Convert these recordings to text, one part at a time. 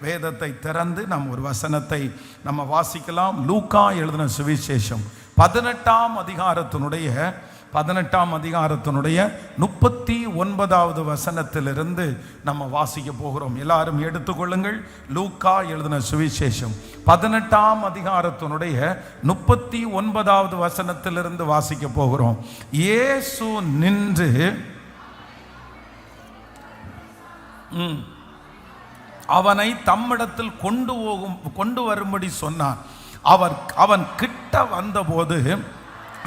வேதத்தை திறந்து நாம் ஒரு வசனத்தை நம்ம வாசிக்கலாம். லூக்கா எழுதின சுவிசேஷம் 18ஆம் அதிகாரத்தினுடைய 39வது வசனத்திலிருந்து நம்ம வாசிக்க போகிறோம். எல்லாரும் எடுத்துக்கொள்ளுங்கள். லூக்கா எழுதின சுவிசேஷம் 18ஆம் அதிகாரத்தினுடைய 39வது வசனத்திலிருந்து வாசிக்க போகிறோம். இயேசு நின்று அவனை தம்மிடத்தில் கொண்டு வரும்படி சொன்னார். அவன் கிட்ட வந்தபோது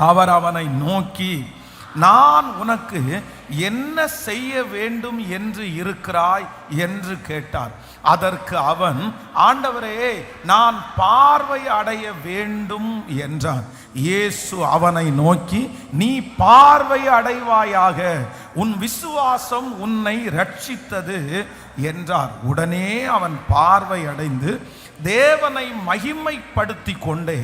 அவர் அவனை நோக்கி, நான் உனக்கு என்ன செய்ய வேண்டும் என்று இருக்கிறாய் என்று கேட்டார். அதற்கு அவன், ஆண்டவரே, நான் பார்வை அடைய வேண்டும் என்றான். இயேசு அவனை நோக்கி, நீ பார்வை அடைவாயாக, உன் விசுவாசம் உன்னை ரட்சித்தது என்றார். உடனே அவன் பார்வை அடைந்து தேவனை மகிமைப்படுத்தி கொண்டே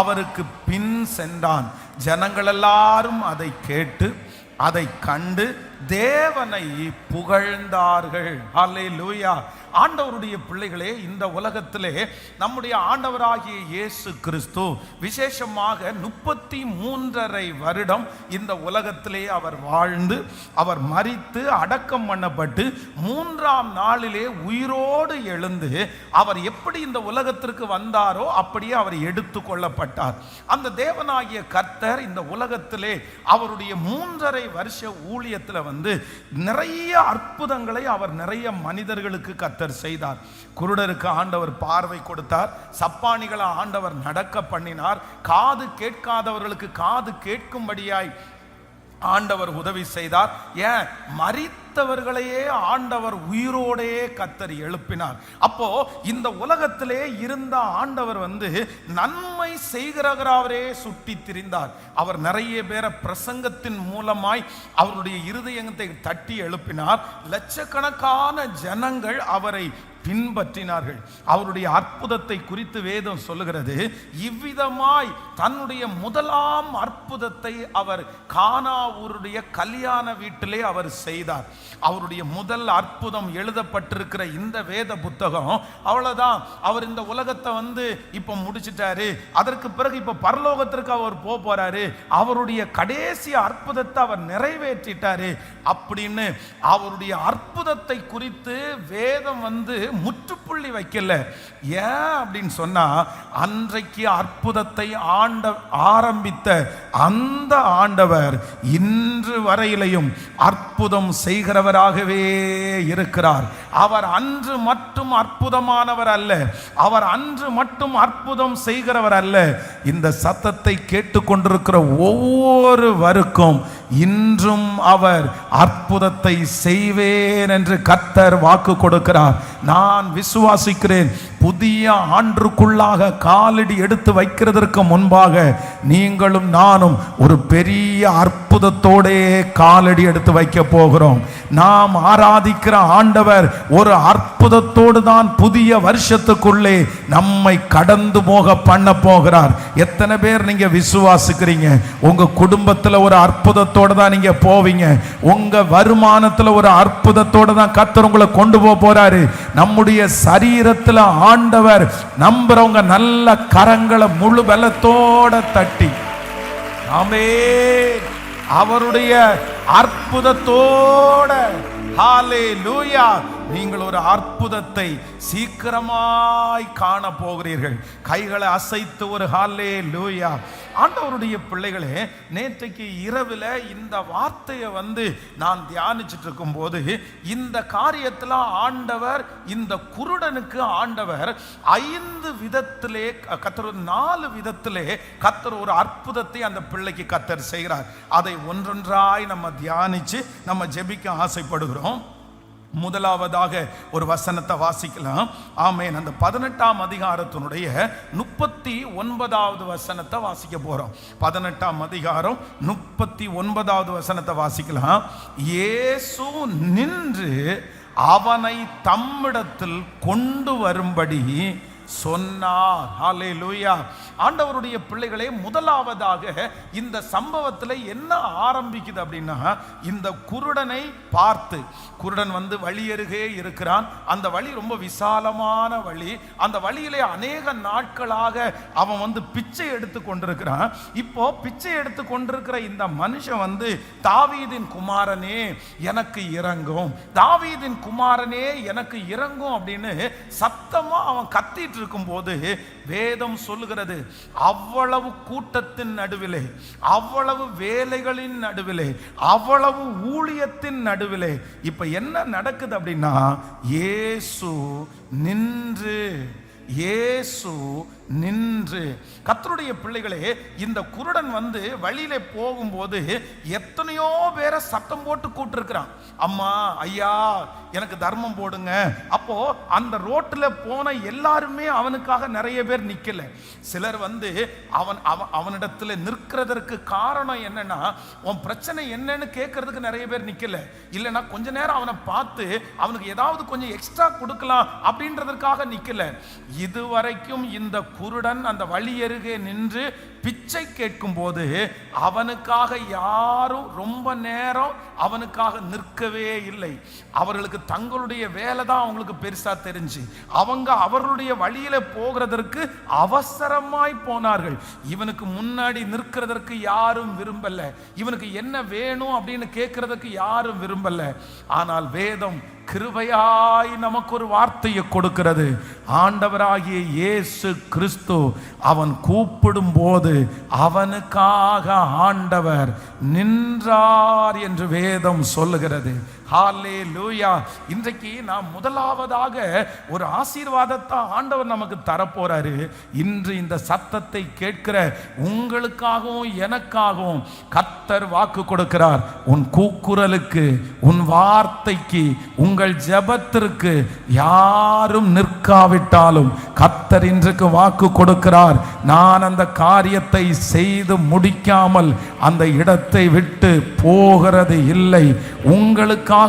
அவருக்கு பின் சென்றான். ஜனங்கள் எல்லாரும் அதை கேட்டு அதை கண்டு தேவனை புகழ்ந்தார்கள். ஹல்லேலூயா. ஆண்டவருடைய பிள்ளைகளே, இந்த உலகத்திலே நம்முடைய ஆண்டவராகிய இயேசு கிறிஸ்து விசேஷமாக 33.5 வருடம் இந்த உலகத்திலே அவர் வாழ்ந்து, அவர் மரித்து அடக்கம் பண்ணப்பட்டு 3ஆம் நாளிலே உயிரோடு எழுந்து, அவர் எப்படி இந்த உலகத்திற்கு வந்தாரோ அப்படியே அவர் எடுத்து கொள்ளப்பட்டார். அந்த தேவனாகிய கர்த்தர் இந்த உலகத்திலே அவருடைய 3.5 வருஷ ஊழியத்தில் நிறைய அற்புதங்களை அவர் நிறைய மனிதர்களுக்கு கர்த்தர் செய்தார். குருடருக்கு ஆண்டவர் பார்வை கொடுத்தார். சப்பானிகளை ஆண்டவர் நடக்க பண்ணினார். காது கேட்காதவர்களுக்கு காது கேட்கும்படியாய் ஆண்டவர் உதவி செய்தார். ஏன், மரித்தவர்களையே ஆண்டவர் உயிரோடே கர்த்தர் எழுப்பினார். அப்போ இந்த உலகத்திலே இருந்த ஆண்டவர் நன்மை செய்கிறவரே சுட்டி திரிந்தார். அவர் நிறைய பேரை பிரசங்கத்தின் மூலமாய் அவருடைய இருதயத்தை தட்டி எழுப்பினார். லட்சக்கணக்கான ஜனங்கள் அவரை பின்பற்றினார்கள். அவருடைய அற்புதத்தை குறித்து வேதம் சொல்லுகிறது, இவ்விதமாய் தன்னுடைய முதலாம் அற்புதத்தை அவர் கானா ஊருடைய கல்யாண வீட்டிலே அவர் செய்தார். அவருடைய முதல் அற்புதம் எழுதப்பட்டிருக்கிற இந்த வேத புத்தகம் அவ்வளவுதான். அவர் இந்த உலகத்தை இப்ப முடிச்சிட்டாரு. அதற்கு பிறகு இப்ப பரலோகத்திற்கு அவர் போறாரு. அவருடைய கடைசி அற்புதத்தை அவர் நிறைவேற்றிட்டாரு அப்படின்னு அவருடைய அற்புதத்தை குறித்து வேதம் முற்றுப்புள்ளி வைக்கல. ஏன் அப்படின்னு சொன்னா, அன்றைக்கு அற்புதத்தை ஆரம்பித்த அந்த ஆண்டவர் இன்று வரையிலையும் அற்புதம் செய்கிறவராகவே இருக்கிறார். அவர் அன்று மட்டும் அற்புதமானவர் அல்ல, அவர் அன்று மட்டும் அற்புதம் செய்கிறவர் அல்ல. இந்த சத்தத்தை கேட்டுக்கொண்டிருக்கிற ஒவ்வொருவருக்கும் இன்றும் அவர் அற்புதத்தை செய்வேன் என்று கர்த்தர் வாக்கு கொடுக்கிறார். நான் விசுவாசிக்கிறேன். புதிய ஆண்டுக்குள்ளாக காலடி எடுத்து வைக்கிறதற்கு முன்பாக நீங்களும் நானும் ஒரு பெரிய அற்புதத்தோடே காலடி எடுத்து வைக்க போகிறோம். நாம் ஆராதிக்கிற ஆண்டவர் ஒரு அற்புதத்தோடு தான் புதிய வருஷத்துக்குள்ளே நம்மை கடந்து போக பண்ண போகிறார். எத்தனை பேர் நீங்க விசுவாசிக்கிறீங்க? உங்க குடும்பத்தில் ஒரு அற்புதத்தோடு தான் நீங்க போவீங்க. உங்க வருமானத்தில் ஒரு அற்புதத்தோடு தான் கர்த்தர் உங்களை கொண்டு போறாரு. நம்முடைய சரீரத்தில் ஆண்டவர் நம்புறவங்க நல்ல கரங்களை முழு பலத்தோட தட்டி ஆமென், அவருடைய அற்புதத்தோட ஹல்லேலூயா, நீங்கள் ஒரு அற்புதத்தை சீக்கிரமாய் காண போகிறீர்கள். கைகளை அசைத்து ஒரு ஹல்லேலூயா. ஆண்டவருடைய பிள்ளைகளே, நேற்றைக்கு இரவில் இந்த வார்த்தையை நான் தியானிச்சுட்டு இருக்கும் போது இந்த காரியத்தில் ஆண்டவர் இந்த குருடனுக்கு ஆண்டவர் 5 விதத்திலே கர்த்தர் 4 விதத்திலே கர்த்தர் ஒரு அற்புதத்தை அந்த பிள்ளைக்கு கர்த்தர் செய்கிறார். அதை ஒன்றொன்றாய் நம்ம தியானிச்சு நம்ம ஜெபிக்க ஆசைப்படுகிறோம். முதலாவதாக ஒரு வசனத்தை வாசிக்கலாம். ஆமென். அந்த 18ஆம் அதிகாரத்தினுடைய 39வது வசனத்தை வாசிக்க போறோம். 18ஆம் அதிகாரம் 39வது வசனத்தை வாசிக்கலாம். இயேசு நின்று அவனை தம்மிடத்தில் கொண்டு வரும்படி சொன்னார். ஹல்லேலூயா. ஆண்டவருடைய பிள்ளைகளே, முதலாவதாக இந்த சம்பவத்தில் என்ன ஆரம்பிக்குது அப்படின்னா, இந்த குருடனை பார்த்து, குருடன் வந்து வழி அருகே இருக்கிறான். அந்த வழி ரொம்ப விசாலமான வழி. அந்த வழியிலே அநேக நாட்களாக அவன் வந்து பிச்சை எடுத்து கொண்டிருக்கிறான். இப்போ பிச்சை எடுத்து கொண்டிருக்கிற இந்த மனுஷன் வந்து, தாவீதின் குமாரனே எனக்கு இறங்கும், தாவீதின் குமாரனே எனக்கு இறங்கும் அப்படின்னு சத்தமா அவன் கத்திட்டு இருக்கும் போது வேதம் சொல்லுகிறது, அவ்வளவு கூட்டத்தின் நடுவிலே, அவ்வளவு வேலைகளின் நடுவிலே, அவ்வளவு ஊழியத்தின் நடுவிலே இப்ப என்ன நடக்குது அப்படின்னா, இயேசு நின்று, இயேசு நின்று. கர்த்தருடைய பிள்ளைகளே, இந்த குருடன் வந்து வழியில போகும்போது எத்தனையோ பேரை சத்தம் போட்டு கூட்டிருக்கிறான். அம்மா, ஐயா, எனக்கு தர்மம் போடுங்க. அப்போ அந்த ரோட்ல போன எல்லாருமே அவனுக்காக நிறைய பேர் நிக்கல. சிலர் வந்து அவனிடத்துல நிற்கிறதற்கு காரணம் என்னன்னா, உன் பிரச்சனை என்னன்னு கேட்கறதுக்கு நிறைய பேர் நிக்கல. இல்லைன்னா கொஞ்ச நேரம் அவனை பார்த்து அவனுக்கு ஏதாவது கொஞ்சம் எக்ஸ்ட்ரா கொடுக்கலாம் அப்படின்றதற்காக நிக்கல. இதுவரைக்கும் இந்த குருடன் அந்த வழி அருகே நின்று பிச்சை கேட்கும் போது அவனுக்காக யாரும் ரொம்ப நேரம் அவனுக்காக நிற்கவே இல்லை. அவர்களுக்கு தங்களுடைய வேலை தான் அவங்களுக்கு பெருசா தெரிஞ்சு அவங்க அவர்களுடைய வழியில போகிறதற்கு அவசரமாய் போனார்கள். இவனுக்கு முன்னாடி நிற்கிறதற்கு யாரும் விரும்பல. இவனுக்கு என்ன வேணும் அப்படின்னு கேட்கறதுக்கு யாரும் விரும்பல. ஆனால் வேதம் கிருபையாய் நமக்கு ஒரு வார்த்தையை கொடுக்கிறது. ஆண்டவராகிய இயேசு கிறிஸ்து அவன் கூப்பிடும் போது அவனுக்காக ஆண்டவர் நின்றார் என்று வேதம் சொல்லுகிறது. ஹல்லேலூயா. இன்றைக்கு நாம் முதலாவதாக ஒரு ஆசீர்வாதத்தை ஆண்டவர் நமக்கு தரப்போறாரு. இன்று இந்த சத்தத்தை கேட்கிற உங்களுக்காகவும் எனக்காகவும் கர்த்தர் வாக்கு கொடுக்கிறார். உன் கூக்குரலுக்கு, உன் வார்த்தைக்கு, உங்கள் ஜெபத்திற்கு யாரும் நிற்காவிட்டாலும் கர்த்தர் இன்றைக்கு வாக்கு கொடுக்கிறார். நான் அந்த காரியத்தை செய்து முடிக்காமல் அந்த இடத்தை விட்டு போகிறது இல்லை. உங்களுக்காகவும்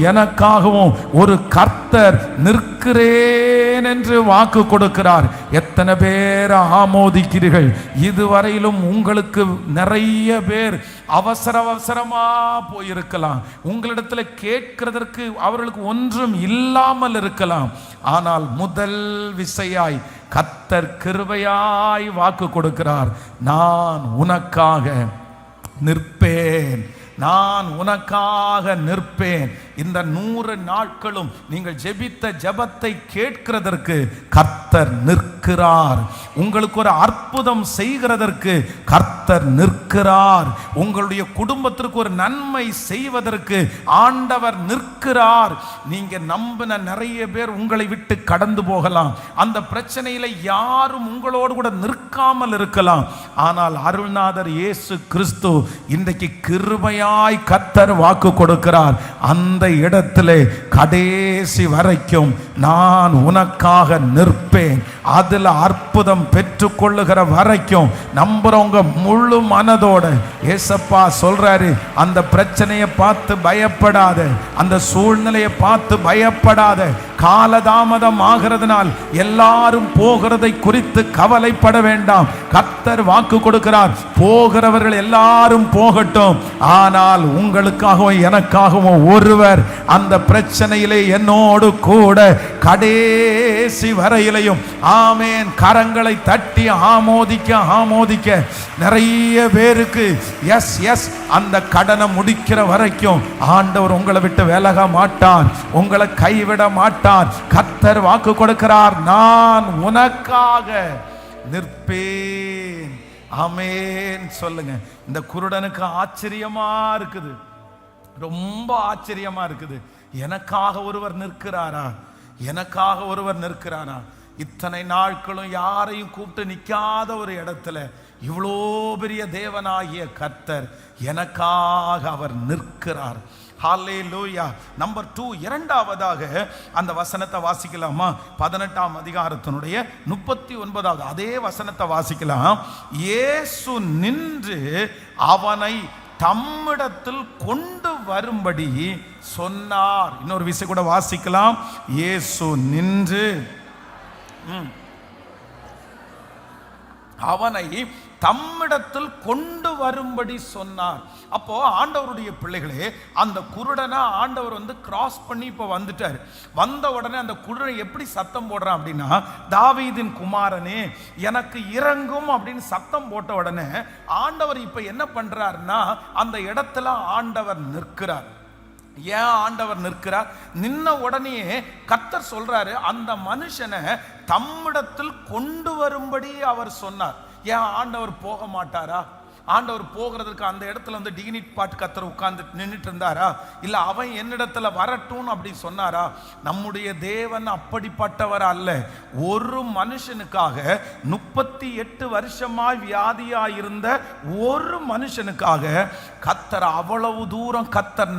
எனக்காகவும் ஒரு கர்த்தர் நிற்கிறேன் என்று வாக்கு கொடுக்கிறார். எத்தனை பேர் ஆமோதிக்கிறீர்கள்? இதுவரையிலும் உங்களுக்கு நிறைய பேர் அவசரமா போயிருக்கலாம். உங்களிடத்துல கேட்கிறதற்கு அவர்களுக்கு ஒன்றும் இல்லாமல் இருக்கலாம். ஆனால் முதல் விசையாய் கர்த்தர் கிருபையாய் வாக்கு கொடுக்கிறார். நான் உனக்காக நிற்பேன், நான் உனக்காக நிற்பேன். இந்த 100 நாட்களும் நீங்கள் ஜெபித்த ஜெபத்தை கேட்கிறதற்கு கர்த்தர் நிற்கிறார். உங்களுக்கு ஒரு அற்புதம் செய்கிறதற்கு கர்த்தர் நிற்கிறார். உங்களுடைய குடும்பத்திற்கு ஒரு நன்மை செய்வதற்கு ஆண்டவர் நிற்கிறார். நீங்க நம்பின நிறைய பேர் உங்களை விட்டு கடந்து போகலாம். அந்த பிரச்சனையில யாரும் உங்களோடு கூட நிற்காமல் இருக்கலாம். ஆனால் அருள்நாதர் இயேசு கிறிஸ்து இன்றைக்கு கிருபையாய் கர்த்தர் வாக்கு கொடுக்கிறார். அந்த இடத்திலே கடைசி வரைக்கும் நான் உனக்காக நிற்பேன். அதுல அற்புதம் பெற்றுக் கொள்ளுகிற வரைக்கும் நம்புறவங்க முழு மனதோட ஏசப்பா சொல்றாரு, அந்த பிரச்சனையை பார்த்து பயப்படாத, அந்த சூழ்நிலையை பார்த்து பயப்படாத. காலதாமதம் ஆகிறதுனால் எல்லாரும் போகிறதை குறித்து கவலைப்பட வேண்டாம். கர்த்தர் வாக்கு கொடுக்கிறார், போகிறவர்கள் எல்லாரும் போகட்டும், ஆனால் உங்களுக்காகவும் எனக்காகவும் ஒருவர் அந்த பிரச்சனையிலே என்னோடு கூட கடைசி வரையிலையும் ஆமேன் கரங்களை தட்டி ஆமோதிக்க நிறைய பேருக்கு எஸ் எஸ் அந்த கடனை முடிக்கிற வரைக்கும் ஆண்டவர் உங்களை விட்டு விலக மாட்டார், உங்களை கைவிட மாட்டார். கர்த்தர் வாக்கு கொடுக்கிறார், நான் உனக்காக நிற்பேன். ஆமேன் சொல்லுங்க. இந்த குருடனுக்கு ஆச்சரியமா இருக்குது, ரொம்ப ஆச்சரியமா இருக்குது. எனக்காக ஒருவர் நிற்கிறாரா, எனக்காக ஒருவர் நிற்கிறாரா? இத்தனை நாட்களும் யாரையும் கூப்பிட்டு நிற்காத ஒரு இடத்துல இவ்வளோ பெரிய தேவனாகிய கர்த்தர் எனக்காக அவர் நிற்கிறார். ஹல்லேலூயா. நம்பர் 2, இரண்டாவதாக அந்த வசனத்தை வாசிக்கலாமா? 18ஆம் அதிகாரத்தினுடைய 39வது அதே வசனத்தை வாசிக்கலாம். இயேசு நின்று அவனை தம்மிடத்தில் கொண்டு வரும்படி சொன்னார். இன்னொரு விஷயம் கூட வாசிக்கலாம். இயேசு நின்று அவனை தம்மிடத்தில் கொண்டு வரும்படி சொன்னார். அப்போ ஆண்டவருடைய பிள்ளைகளே, அந்த குருடனை ஆண்டவர் கிராஸ் பண்ணி இப்போ வந்துட்டார். வந்த உடனே அந்த குருடன் எப்படி சத்தம் போடுறான் அப்படின்னா, தாவீதின் குமாரனே எனக்கு இறங்கும் அப்படின்னு சத்தம் போட்ட உடனே ஆண்டவர் இப்போ என்ன பண்றாருன்னா, அந்த இடத்துல ஆண்டவர் நிற்கிறார். ஏன் ஆண்டவர் நிற்கிறார்? நின்ன உடனே கர்த்தர் சொல்றாரு, அந்த மனுஷனை தம்மிடத்தில் கொண்டு வரும்படி அவர் சொன்னார். ஏன் ஆண்டவர் போக மாட்டாரா? ஆண்டவர் போகிறதுக்கு அந்த இடத்துல டிகினிட் பாட்டு கர்த்தர் உட்கார்ந்து நின்றுட்டு இருந்தாரா? இல்லை அவன் என்னிடத்துல வரட்டும் அப்படி சொன்னாரா? நம்முடைய தேவன் அப்படிப்பட்டவர் அல்ல. ஒரு மனுஷனுக்காக 38 வருஷமாய் வியாதியாய் இருந்த ஒரு மனுஷனுக்காக கர்த்தர் அவ்வளவு தூரம் கர்த்தர்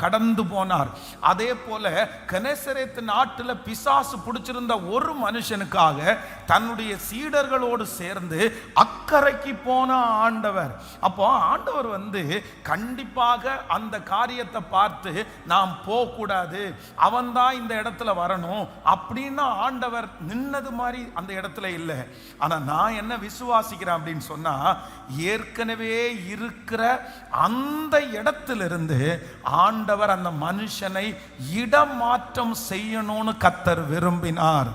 கடந்து போனார். அதே போல கெனசரேத் நாட்டில் பிசாசு பிடிச்சிருந்த ஒரு மனுஷனுக்காக தன்னுடைய சீடர்களோடு சேர்ந்து அக்கறைக்கு போன ஆண்டவர். அப்போ ஆண்டவர் கண்டிப்பாக அந்த காரியத்தை பார்த்து நாம் போக கூடாது, அவன் தான் இந்த இடத்துல வரணும் அப்படின்னு ஆண்டவர் நின்னது மாதிரி அந்த இடத்துல இல்லை. ஆனா நான் என்ன விசுவாசிக்கிறேன் அப்படின்னு சொன்னா, ஏற்கனவே இருக்கிற அந்த இடத்திலிருந்து ஆண்டவர் அந்த மனுஷனை இடமாற்றம் செய்யணும்னு கர்த்தர் விரும்பினார்.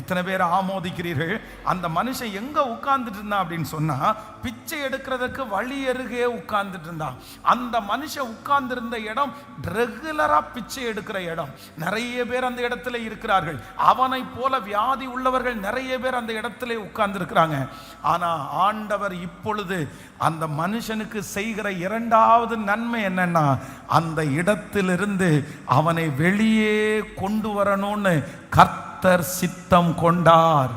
எத்தனை பேர் ஆமோதிக்கிறீர்கள்? அந்த மனுஷன் எங்க உட்கார்ந்துட்டு இருந்தான் அப்படின்னு சொன்னா, பிச்சை எடுக்கிறதுக்கு வழி அருகே உட்கார்ந்துட்டு இருந்தான். அந்த மனுஷன் உட்கார்ந்து இருந்த இடம் ரெகுலரா பிச்சை எடுக்கிற இடம். நிறைய பேர் அந்த இடத்துல இருக்கிறார்கள். அவனை போல வியாதி உள்ளவர்கள் நிறைய பேர் அந்த இடத்துல உட்கார்ந்து இருக்கிறாங்க. ஆனா ஆண்டவர் இப்பொழுது அந்த மனுஷனுக்கு செய்கிற இரண்டாவது நன்மை என்னன்னா, அந்த இடத்திலிருந்து அவனை வெளியே கொண்டு வரணும்னு கர்த்தர் சித்தம் கொண்டார்.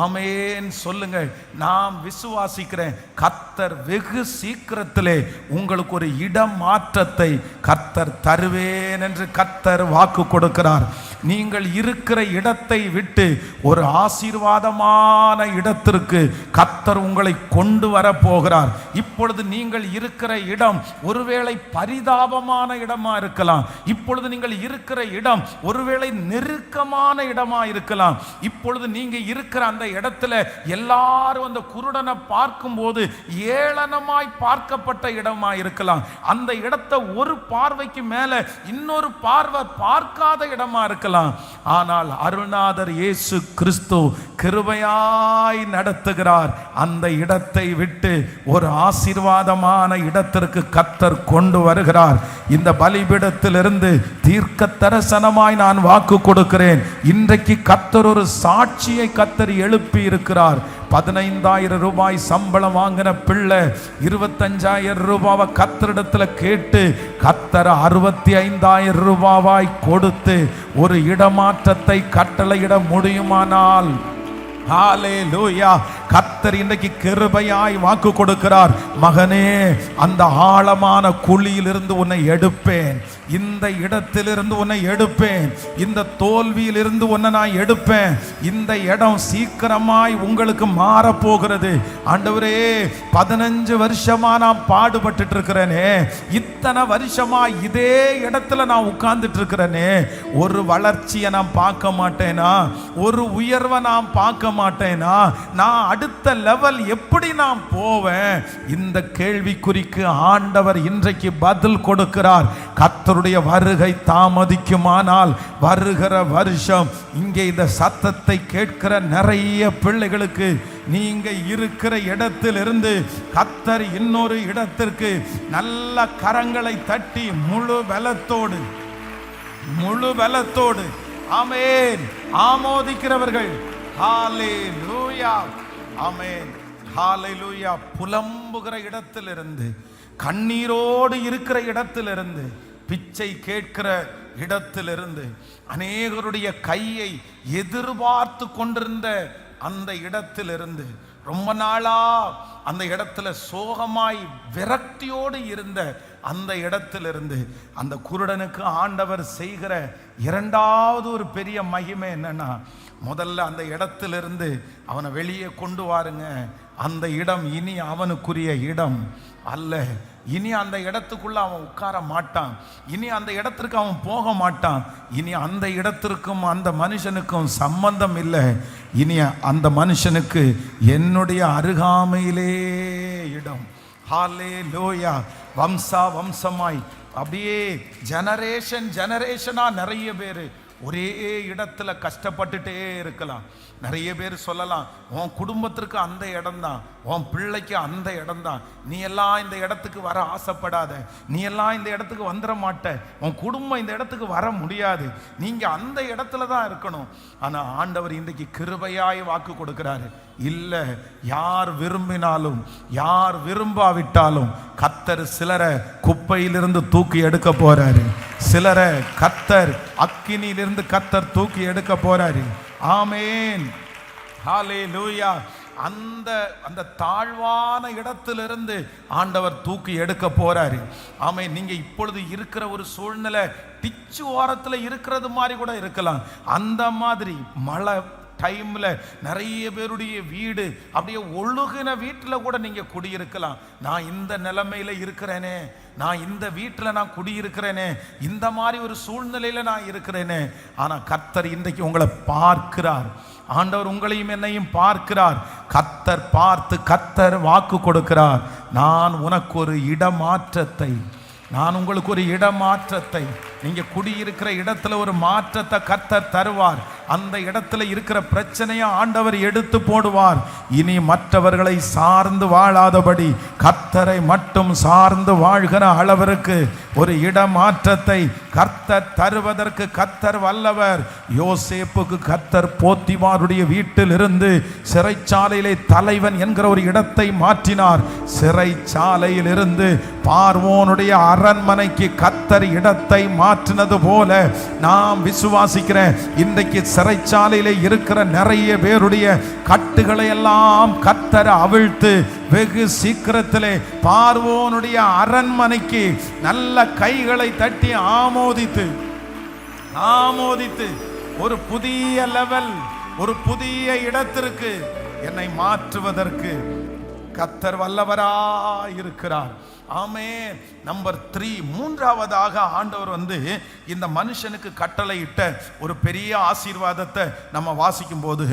ஆமென் சொல்லுங்க. நாம் விசுவாசிக்கிறேன், கர்த்தர் வெகு சீக்கிரத்திலே உங்களுக்கு ஒரு இடமாற்றத்தை கர்த்தர் தருவேன் என்று கர்த்தர் வாக்கு கொடுக்கிறார். நீங்கள் இருக்கிற இடத்தை விட்டு ஒரு ஆசீர்வாதமான இடத்திற்கு கர்த்தர் உங்களை கொண்டு வர போகிறார். இப்பொழுது நீங்கள் இருக்கிற இடம் ஒருவேளை பரிதாபமான இடமா இருக்கலாம். இப்பொழுது நீங்கள் இருக்கிற இடம் ஒருவேளை நெருக்கமான இடமா இருக்கலாம். இப்பொழுது நீங்க இருக்கிற அந்த இடத்துல எல்லாரும் அந்த குருடனை பார்க்கும்போது ஏளனமாய் பார்க்கப்பட்ட இடமா இருக்கலாம். அந்த இடத்தை ஒரு பார்வைக்கு மேல இன்னொரு பார்வை பார்க்காத இடமா இருக்கலாம். ஆனால் அருள்நாதர் இயேசு கிறிஸ்து கிருபையாய் நடத்துகிறார். அந்த இடத்தை விட்டு ஒரு ஆசீர்வாதமான இடத்திற்கு கர்த்தர் கொண்டு வருகிறார். இந்த பலிபீடத்திலிருந்து தீர்க்க தரிசனமாய் நான் வாக்கு கொடுக்கிறேன். இன்றைக்கு கர்த்தர் ஒரு சாட்சியை கர்த்தர் எழுப்பி இருக்கிறார். 15,000 ரூபாய் சம்பளம் வாங்கின பிள்ளை 25,000 ரூபாவை கர்த்தரிடத்துல கேட்டு கர்த்தர் 65,000 ரூபாவாய் கொடுத்து ஒரு இடமாற்றத்தை கட்டளையிட முடியுமானால், ஹல்லேலூயா, கர்த்தர் இன்றைக்கு கிருபையாய் வாக்கு கொடுக்கிறார். மகனே, அந்த ஆழமான குழியிலிருந்து உன்னை எடுப்பேன், இந்த இடத்திலிருந்து உன்னை எடுப்பேன், இந்த தோல்வியிலிருந்து உன்னை நான் எடுப்பேன். இந்த இடம் சீக்கிரமாய் உங்களுக்கு மாறப்போகிறது. ஆண்டவரே, 15 வருஷமா நான் பாடுபட்டு இருக்கிறேனே, இத்தனை வருஷமா இதே இடத்துல நான் உட்கார்ந்துட்டு இருக்கிறேனே, ஒரு வளர்ச்சியை நான் பார்க்க மாட்டேனா? ஒரு உயர்வை நான் பார்க்க மாட்டேனா? நான் அடுத்த லெவல் எப்படி நான் போவேன்? இந்த கேள்விக்குறிக்கு ஆண்டவர் இன்றைக்கு பதில் கொடுக்கிறார். கர்த்தருடைய வருகை தாமதிக்குமானால் வருகிற வருஷம் இங்கே இந்த சத்தத்தை கேட்கிற நிறைய பிள்ளைகளுக்கு நீங்க இருக்கிற இடத்திலிருந்து கர்த்தர் இன்னொரு இடத்திற்கு நல்ல கரங்களை தட்டி முழு பலத்தோடு ஆமென் ஆமோதிக்கிறவர்கள் ஹல்லேலூயா, ஆமென், ஹல்லேலூயா. புலம்புகிற இடத்திலிருந்து, கண்ணீரோடு இருக்கிற இடத்திலிருந்து, பிச்சை கேட்கிற இடத்திலிருந்து, அநேகருடைய கையை எதிர்பார்த்து கொண்டிருந்த அந்த இடத்திலிருந்து, ரொம்ப நாளா அந்த இடத்துல சோகமாய் விரக்தியோடு இருந்த அந்த இடத்திலிருந்து, அந்த குருடனுக்கு ஆண்டவர் செய்கிற இரண்டாவது ஒரு பெரிய மகிமை என்னன்னா, முதல்ல அந்த இடத்திலிருந்து அவனை வெளியே கொண்டு வாருங்க. அந்த இடம் இனி அவனுக்குரிய இடம் அல்ல. இனி அந்த இடத்துக்குள்ள அவன் உட்கார மாட்டான். இனி அந்த இடத்திற்கு அவன் போக மாட்டான். இனி அந்த இடத்திற்கும் அந்த மனுஷனுக்கும் சம்பந்தம் இல்லை. இனி அந்த மனுஷனுக்கு என்னுடைய அருகாமையிலே இடம். ஹல்லேலூயா. வம்சமாய் அப்படியே ஜெனரேஷனா நிறைய பேர் ஒரே இடத்துல கஷ்டப்பட்டுட்டே இருக்கலாம். நிறைய பேர் சொல்லலாம், உன் குடும்பத்திற்கு அந்த இடம்தான், உன் பிள்ளைக்கு அந்த இடம்தான், நீ எல்லாம் இந்த இடத்துக்கு வர ஆசைப்படாத, நீ எல்லாம் இந்த இடத்துக்கு வந்துட மாட்ட, உன் குடும்பம் இந்த இடத்துக்கு வர முடியாது, நீங்க அந்த இடத்துல தான் இருக்கணும். ஆனா ஆண்டவர் இன்றைக்கு கிருபையாய் வாக்கு கொடுக்கிறாரு, இல்ல, யார் விரும்பினாலும் யார் விரும்பாவிட்டாலும் கர்த்தர் சிலரை குப்பையிலிருந்து தூக்கி எடுக்க போறாரு, சிலரை கர்த்தர் அக்கினியிலிருந்து கர்த்தர் தூக்கி எடுக்க போறாரு. ஆமென், ஹல்லேலூயா. அந்த தாழ்வான இடத்திலிருந்து ஆண்டவர் தூக்கி எடுக்க போறாரு. ஆமென். நீங்க இப்பொழுது இருக்கிற ஒரு சூழ்நிலை டிச்சு ஓரத்தில் இருக்கிறது மாதிரி கூட இருக்கலாம். அந்த மாதிரி மழை டைம்ல நிறைய பேருடைய வீடு அப்படியே ஒழுகின வீட்டில் கூட நீங்க குடியிருக்கலாம். நான் இந்த நிலைமையில இருக்கிறேனே, நான் இந்த வீட்டில் நான் குடியிருக்கிறேனே, இந்த மாதிரி ஒரு சூழ்நிலையில நான் இருக்கிறேனே. ஆனா கர்த்தர் இன்றைக்கு உங்களை பார்க்கிறார். ஆண்டவர் உங்களையும் என்னையும் பார்க்கிறார். கர்த்தர் பார்த்து கர்த்தர் வாக்கு கொடுக்கிறார், நான் உனக்கு ஒரு இடமாற்றத்தை, நான் உங்களுக்கு ஒரு இடமாற்றத்தை, நீங்க குடியிருக்கிற இடத்துல ஒரு மாற்றத்தை கர்த்தர் தருவார். அந்த இடத்துல இருக்கிற பிரச்சனையை ஆண்டவர் எடுத்து போடுவார். இனி மற்றவர்களை சார்ந்து வாழாதபடி கர்த்தரை மட்டும் சார்ந்து வாழ்கிற அளவிற்கு ஒரு இடமாற்றத்தை கர்த்தர் தருவதற்கு கர்த்தர் வல்லவர். யோசேப்புக்கு கர்த்தர் போத்திமாருடைய வீட்டில் இருந்து சிறைச்சாலையிலே தலைவன் என்கிற ஒரு இடத்தை மாற்றினார். சிறைச்சாலையில் இருந்து பார்வோனுடைய அரண்மனைக்கு கர்த்தர் இடத்தை மாற்றினது போல நாம் விசுவாசிக்கிறேன், இன்றைக்கு சிறைச்சாலையிலே இருக்கிற நிறைய பேருடைய கட்டுகளை எல்லாம் கர்த்தர் அவிழ்த்து வெகு சீக்கிரத்திலே பார்வோனுடைய அரண்மனைக்கு நல்ல கைகளை தட்டி ஆமோதித்து ஒரு புதிய லெவல், ஒரு புதிய இடத்திற்கு என்னை மாற்றுவதற்கு கர்த்தர் வல்லவராயிருக்கிறார். ஆமென். நம்பர் 3, மூன்றாவதாக ஆண்டவர் இந்த மனுஷனுக்கு கட்டளையிட்ட ஒரு பெரிய ஆசீர்வாதத்தை நம்ம வாசிக்கும் போது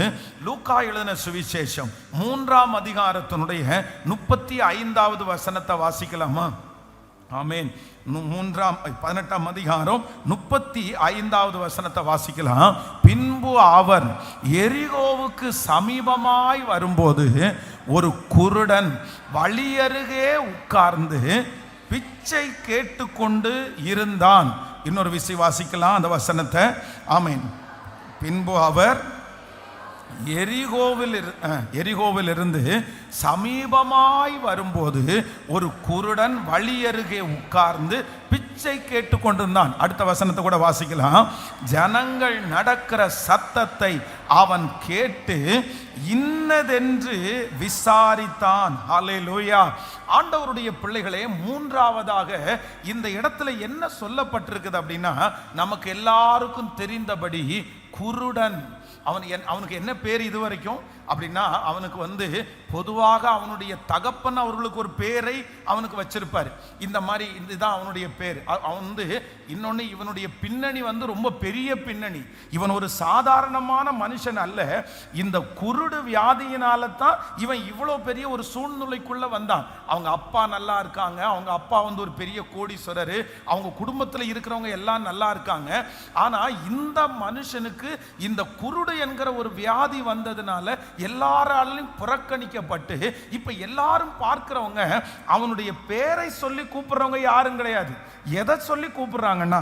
லூக்கா எழுதின சுவிசேஷம் 3ஆம் அதிகாரத்தினுடைய 35வது வசனத்தை வாசிக்கலாமா? ஆமென். 18ஆம் அதிகாரம் 35வது வசனத்தை வாசிக்கலாம். பின்பு அவர் எரிகோவுக்கு சமீபமாய் வரும்போது ஒரு குருடன் வழியருகே உட்கார்ந்து பிச்சை கேட்டுக்கொண்டு இருந்தான். இன்னொரு விசை வாசிக்கலாம் அந்த வசனத்தை. ஆமென். பின்பு அவர் எரிகோவில் இருந்து சமீபமாய் வரும்போது ஒரு குருடன் வழியருகே உட்கார்ந்து பிச்சை கேட்டு கொண்டிருந்தான். அடுத்த வசனத்தை கூட வாசிக்கலாம். ஜனங்கள் நடக்கிற சத்தத்தை அவன் கேட்டு இன்னதென்று விசாரித்தான். ஹல்லேலூயா. ஆண்டவருடைய பிள்ளைகளே, மூன்றாவதாக இந்த இடத்துல என்ன சொல்லப்பட்டிருக்குது அப்படின்னா, நமக்கு எல்லாருக்கும் தெரிந்தபடி குருடன், அவனுக்கு என்ன பேர் இது வரைக்கும் அப்படின்னா, அவனுக்கு பொதுவாக அவனுடைய தகப்பன் அவர்களுக்கு ஒரு பேரை அவனுக்கு வச்சிருப்பார். இந்த மாதிரி இதுதான் அவனுடைய பேர். அவன் இன்னொன்று, இவனுடைய பின்னணி ரொம்ப பெரிய பின்னணி. இவன் ஒரு சாதாரணமான மனுஷன் அல்ல. இந்த குருடு வியாதியினால தான் இவன் இவ்வளோ பெரிய ஒரு சூழ்நிலைக்குள்ள வந்தான். அவங்க அப்பா நல்லா இருக்காங்க, அவங்க அப்பா ஒரு பெரிய கோடீஸ்வரர், அவங்க குடும்பத்தில் இருக்கிறவங்க எல்லாம் நல்லா இருக்காங்க. ஆனால் இந்த மனுஷனுக்கு இந்த குருடு என்கிற ஒரு வியாதி வந்ததுனால எல்லாராலும் புறக்கணிக்கப்பட்டு இப்ப எல்லாரும் பார்க்கிறவங்க அவனுடைய பேரை சொல்லி கூப்பிடுறவங்க யாரும் கிடையாது. எதை சொல்லி கூப்பிடுறாங்கன்னா,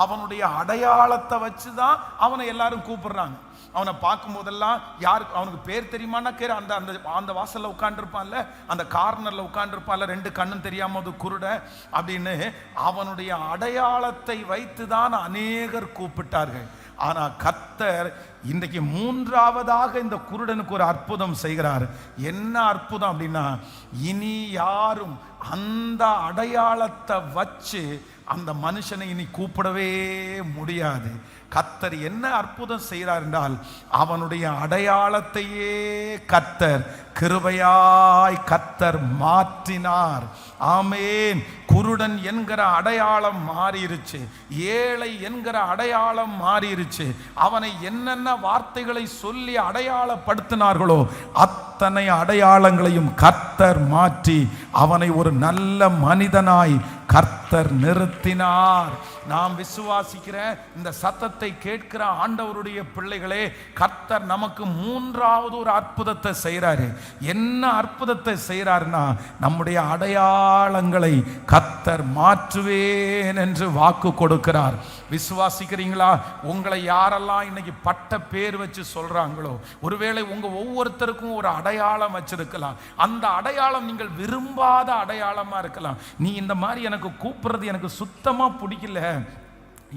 அவனுடைய அடையாளத்தை வச்சுதான் அவனை எல்லாரும் கூப்பிடுறாங்க. அவனை பார்க்கும் போதெல்லாம் யாருக்கு அவனுக்கு பேர் தெரியுமான்னா கேர், அந்த அந்த வாசல்ல உட்காந்துருப்பான்ல, அந்த கார்னர்ல உட்காந்துருப்பான்ல, 2 கண்ணும் தெரியாம அது குருட அப்படின்னு அவனுடைய அடையாளத்தை வைத்துதான் அநேகர் கூப்பிட்டார்கள். ஆனா கர்த்தர் இன்றைக்கு மூன்றாவதாக இந்த குருடனுக்கு ஒரு அற்புதம் செய்கிறார். என்ன அற்புதம் அப்படின்னா, இனி யாரும் அந்த அடையாளத்தை வச்சு அந்த மனுஷனை இனி கூப்பிடவே முடியாது. கர்த்தர் என்ன அற்புதம் செய்கிறார் என்றால் அவனுடைய அடையாளத்தையே கர்த்தர் கிருபையாய் கர்த்தர் மாற்றினார். ஆமென். குருடன் என்கிற அடையாளம் மாறிருச்சு, ஏழை என்கிற அடையாளம் மாறிருச்சு. அவனை என்னென்ன வார்த்தைகளை சொல்லி அடையாளப்படுத்தினார்களோ அத்தனை அடையாளங்களையும் கர்த்தர் மாற்றி அவனை ஒரு நல்ல மனிதனாய் கர்த்தர் நிறுத்தினார். நாம் விசுவாசிக்கிற இந்த சத்தத்தை கேட்கிற ஆண்டவருடைய பிள்ளைகளே, கர்த்தர் நமக்கு மூன்றாவது ஒரு அற்புதத்தை செய்கிறாரு. என்ன அற்புதத்தை செய்கிறாருன்னா, நம்முடைய அடையாளங்களை கர்த்தர் மாற்றுவேன் என்று வாக்கு கொடுக்கிறார். விசுவாசிக்கிறீங்களா? உங்களை யாரெல்லாம் இன்னைக்கு பட்ட பேர் வச்சு சொல்றாங்களோ, ஒருவேளை உங்க ஒவ்வொருத்தருக்கும் ஒரு அடையாளம் வச்சிருக்கலாம். அந்த அடையாளம் நீங்கள் விரும்பாத அடையாளமா இருக்கலாம். நீ இந்த மாதிரி எனக்கு கூப்பிடுறது எனக்கு சுத்தமா பிடிக்கல,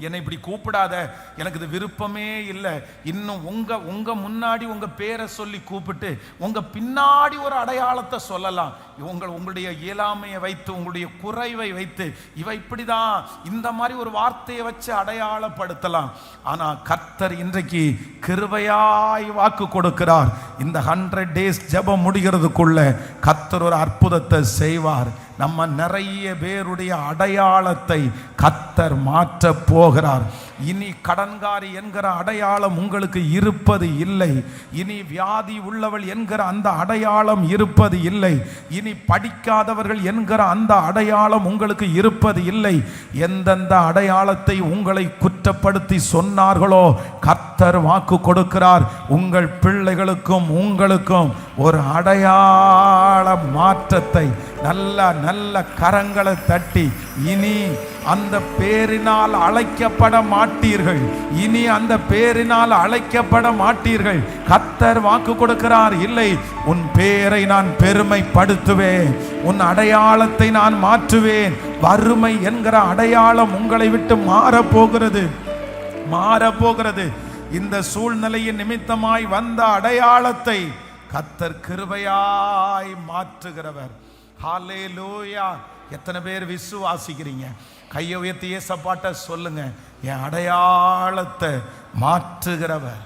என்னை இப்படி கூப்பிடாத, எனக்கு இது விருப்பமே இல்லை. இன்னும் உங்க முன்னாடி உங்க பேரை சொல்லி கூப்பிட்டு உங்க பின்னாடி ஒரு அடையாளத்தை சொல்லலாம். உங்களுடைய இயலாமையை வைத்து, உங்களுடைய குறைவை வைத்து, இவ இப்படிதான், இந்த மாதிரி ஒரு வார்த்தையை வச்சு அடையாளப்படுத்தலாம். ஆனா கர்த்தர் இன்றைக்கு கிருபையாய் வாக்கு கொடுக்கிறார். இந்த 100 days ஜெபம் முடிகிறதுக்குள்ள கர்த்தர் ஒரு அற்புதத்தை செய்வார். நம்ம நிறைய பேருடைய அடையாளத்தை கர்த்தர் மாற்ற போகிறார். இனி கடன்காரி என்கிற அடையாளம் உங்களுக்கு இருப்பது இல்லை. இனி வியாதி உள்ளவள் என்கிற அந்த அடையாளம் இருப்பது இல்லை. இனி படிக்காதவர்கள் என்கிற அந்த அடையாளம் உங்களுக்கு இருப்பது இல்லை. எந்தெந்த அடையாளத்தை உங்களை குற்றப்படுத்தி சொன்னார்களோ கர்த்தர் வாக்கு கொடுக்கிறார், உங்கள் பிள்ளைகளுக்கும் உங்களுக்கும் ஒரு அடையாள மாற்றத்தை நல்ல நல்ல கரங்களை தட்டி, இனி அந்த பேரினால் அழைக்கப்பட மாட்டீர்கள், இனி அந்த பேரினால் அழைக்கப்பட மாட்டீர்கள். கர்த்தர் வாக்கு கொடுக்கிறார், இல்லை, உன் பேரை நான் பெருமைப்படுத்துவேன், உன் அடையாளத்தை நான் மாற்றுவேன். வறுமை என்கிற அடையாளம் உங்களை விட்டு மாறப்போகிறது, மாறப்போகிறது. இந்த சூழ்நிலையின் நிமித்தமாய் வந்த அடையாளத்தை கர்த்தர் கிருபையாய் மாற்றுகிறவர். ஹல்லேலூயா. எத்தனை பேர் விசுவாசிக்கிறீங்க? கையை உயர்த்தி ஏசப்பாட்ட சொல்லுங்க, என் அடையாளத்தை மாற்றுகிறவர்,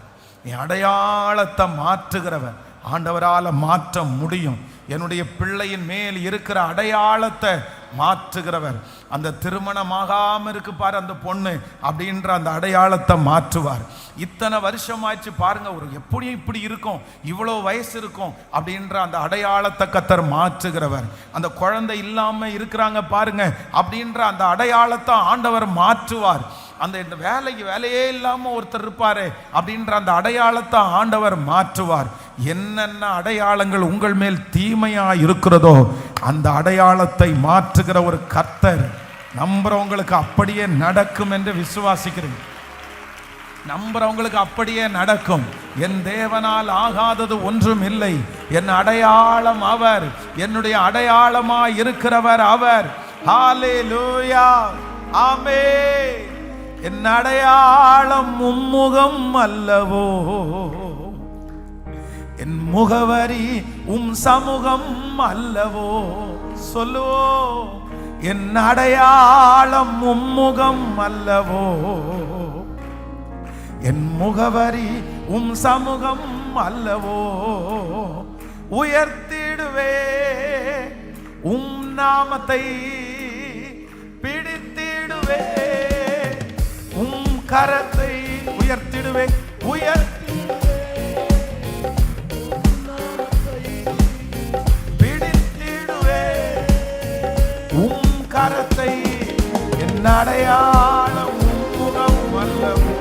என் அடையாளத்தை மாற்றுகிறவர். ஆண்டவரால் மாற்ற முடியும். என்னுடைய பிள்ளையின் மேல் இருக்கிற அடையாளத்தை மாற்றுகிறவர். அந்த திருமணமாகாம இருக்கு பாரு அந்த பொண்ணு, அப்படின்ற அந்த அடையாளத்தை மாற்றுவார். இத்தனை வருஷமாச்சு பாருங்க, ஒரு எப்படியும் இப்படி இருக்கும், இவ்வளோ வயசு இருக்கும் அப்படின்ற அந்த அடையாளத்தை கர்த்தர் மாற்றுகிறவர். அந்த குழந்தை இல்லாம இருக்கிறாங்க பாருங்க அப்படின்ற அந்த அடையாளத்தை ஆண்டவர் மாற்றுவார். அந்த வேலையே இல்லாம ஒருத்தர் இருப்பாரு அப்படின்ற அந்த அடையாளத்தை ஆண்டவர் மாற்றுவார். என்னென்ன அடையாளங்கள் உங்கள் மேல் தீமையா இருக்கிறதோ அந்த அடையாளத்தை மாற்றுகிற ஒரு கர்த்தர். நம்புறவங்களுக்கு அப்படியே நடக்கும் என்று விசுவாசிக்கிறேன். நம்புறவங்களுக்கு அப்படியே நடக்கும். என் தேவனால் ஆகாதது ஒன்றும் இல்லை. என் அடையாளம் அவர், என்னுடைய அடையாளமாய் இருக்கிறவர் அவர். ஹல்லேலூயா, ஆமென். என் அடையாளம் உம்முகம் அல்லவோ, என் முகவரி சமூகம் அல்லவோ. சொல்லுவோ, என் அடையாளம் உம்முகம் அல்லவோ, என் முகவரி சமூகம் அல்லவோ. உயர்த்திடுவே நாமத்தை, பிடித்திடுவே கரத்தை, உயர்த்திடுவே பிடித்திடுவே கரத்தை. என் அடையாளம் முகம் அல்லவோ.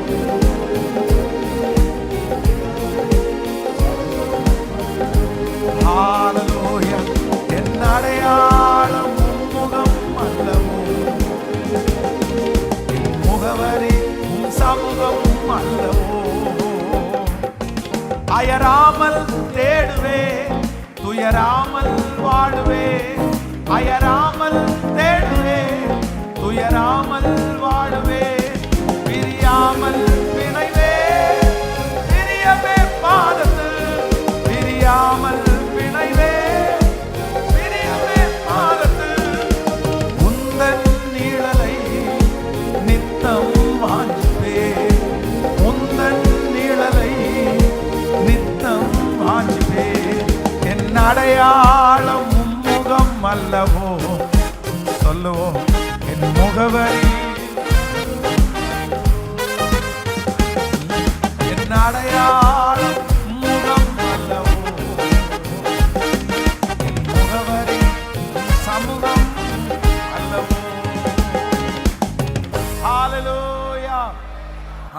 ஹல்லேலூயா. என் அடையாளம் முகம் அல்லவோ, என் முகவரி சமூகம் அல்லவோ. அயராமல் தேடுவே, துயராமல் வாழுவே. அயராமல் தேடுவே, துயராமல் வாழுவே. பிரியாமல் பிணைவே, பிரியவே பாதத்தில். பிரியாமல் பிணைவே, பிரியவே பாதத்தில். உந்தன் நிழலை நித்தம் வாஞ்சுவே, அடையாளம் முகம் அல்லவோ, சொல்லுவோம் என் முகவரி, என் அடையாளம் முகம் அல்லவோ, என் முகவரி சமூகம் அல்லவோ. ஹல்லேலூயா,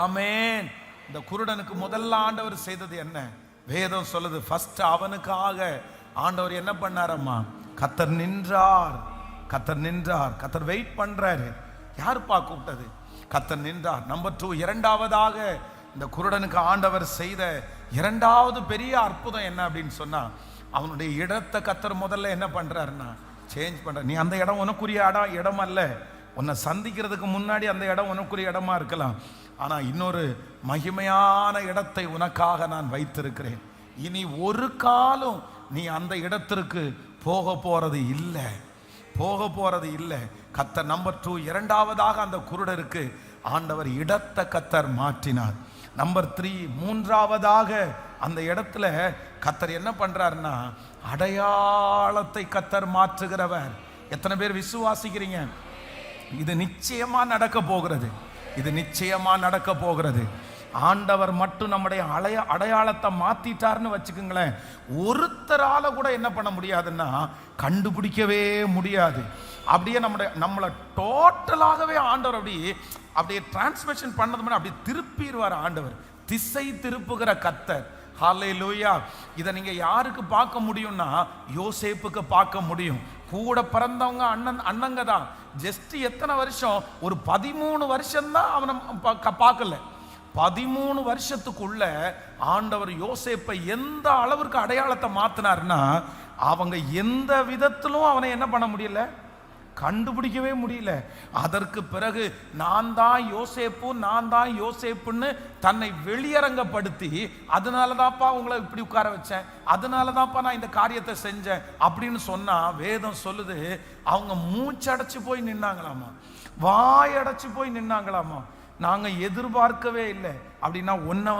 ஆமென். இந்த குருடனுக்கு முதல்ல ஆண்டவர் செய்தது என்ன? வேதம் சொல்லுது, ஃபர்ஸ்ட் அவனுக்காக ஆண்டவர் என்ன பண்ணாரம்மா? கர்த்தர் நின்றார், கர்த்தர் நின்றார், கர்த்தர் வெயிட் பண்றாரு. யாருப்பா கூப்பிட்டது? கர்த்தர் நின்றார். நம்பர் 2, இரண்டாவதாக இந்த குருடனுக்கு ஆண்டவர் செய்த இரண்டாவது பெரிய அற்புதம் என்ன அப்படின்னு சொன்னா, அவனுடைய இடத்தை கர்த்தர் முதல்ல என்ன பண்றாருன்னா சேஞ்ச் பண்ற. நீ அந்த இடம் உனக்குரிய இடம் அல்ல, உன்னை சந்திக்கிறதுக்கு முன்னாடி அந்த இடம் உனக்குரிய இடமா இருக்கலாம். ஆனா இன்னொரு மகிமையான இடத்தை உனக்காக நான் வைத்திருக்கிறேன். இனி ஒரு காலம் நீ அந்த இடத்திற்கு போக போறது இல்லை, போக போறது இல்லை. கர்த்தர் நம்பர் 2, இரண்டாவதாக அந்த குருடருக்கு ஆண்டவர் இடத்தை கர்த்தர் மாற்றினார். நம்பர் 3, மூன்றாவதாக அந்த இடத்துல கர்த்தர் என்ன பண்றாருன்னா அடையாளத்தை கர்த்தர் மாற்றுகிறவர். எத்தனை பேர் விசுவாசிக்கிறீங்க? இது நிச்சயமா நடக்க போகிறது, இது நிச்சயமா நடக்க போகிறது. ஆண்டவர் மட்டும் நம்முடைய அடையாளத்தை மாத்திட்டார்னு வச்சுக்கோங்களேன், ஒருத்தரால கூட என்ன பண்ண முடியாதுன்னா கண்டுபிடிக்கவே முடியாது. அப்படியே நம்மளை டோட்டலாகவே ஆண்டவர் அப்படியே டிரான்ஸ்மிஷன் பண்ணது அப்படியே திருப்பிடுவார் ஆண்டவர். திசை திருப்புகிற கர்த்தர். ஹல்லேலூயா. இதை நீங்க யாருக்கு பார்க்க முடியும்னா யோசேப்புக்கு பார்க்க முடியும். கூட பிறந்தவங்க அண்ணங்க தான். ஜஸ்ட் எத்தனை வருஷம்? ஒரு 13 வருஷம் தான் அவனை பார்க்கல. 13 வருஷத்துக்குள்ள ஆண்டவர் யோசேப்பை எந்த அளவிற்கு அடையாளத்தை மாத்தினார்னா அவங்க எந்த விதத்திலும் அவனை என்ன பண்ண முடியல, கண்டுபிடிக்கவே முடியல. அதற்கு பிறகு நான் தான் யோசேப்பு, நான் தான் யோசேப்புன்னு தன்னை வெளியரங்கப்படுத்தி, அதனால தான்ப்பா உங்களை இப்படி உட்கார வச்சேன், அதனால தான்ப்பா நான் இந்த காரியத்தை செஞ்சேன் அப்படின்னு சொன்னா வேதம் சொல்லுது அவங்க மூச்சடைச்சு போய் நின்னாங்களாமா, வாயடைச்சு போய் நின்னாங்களாமா. நாங்க எதிர்பார்க்கவே இல்லை. அப்படின்னா உன்னை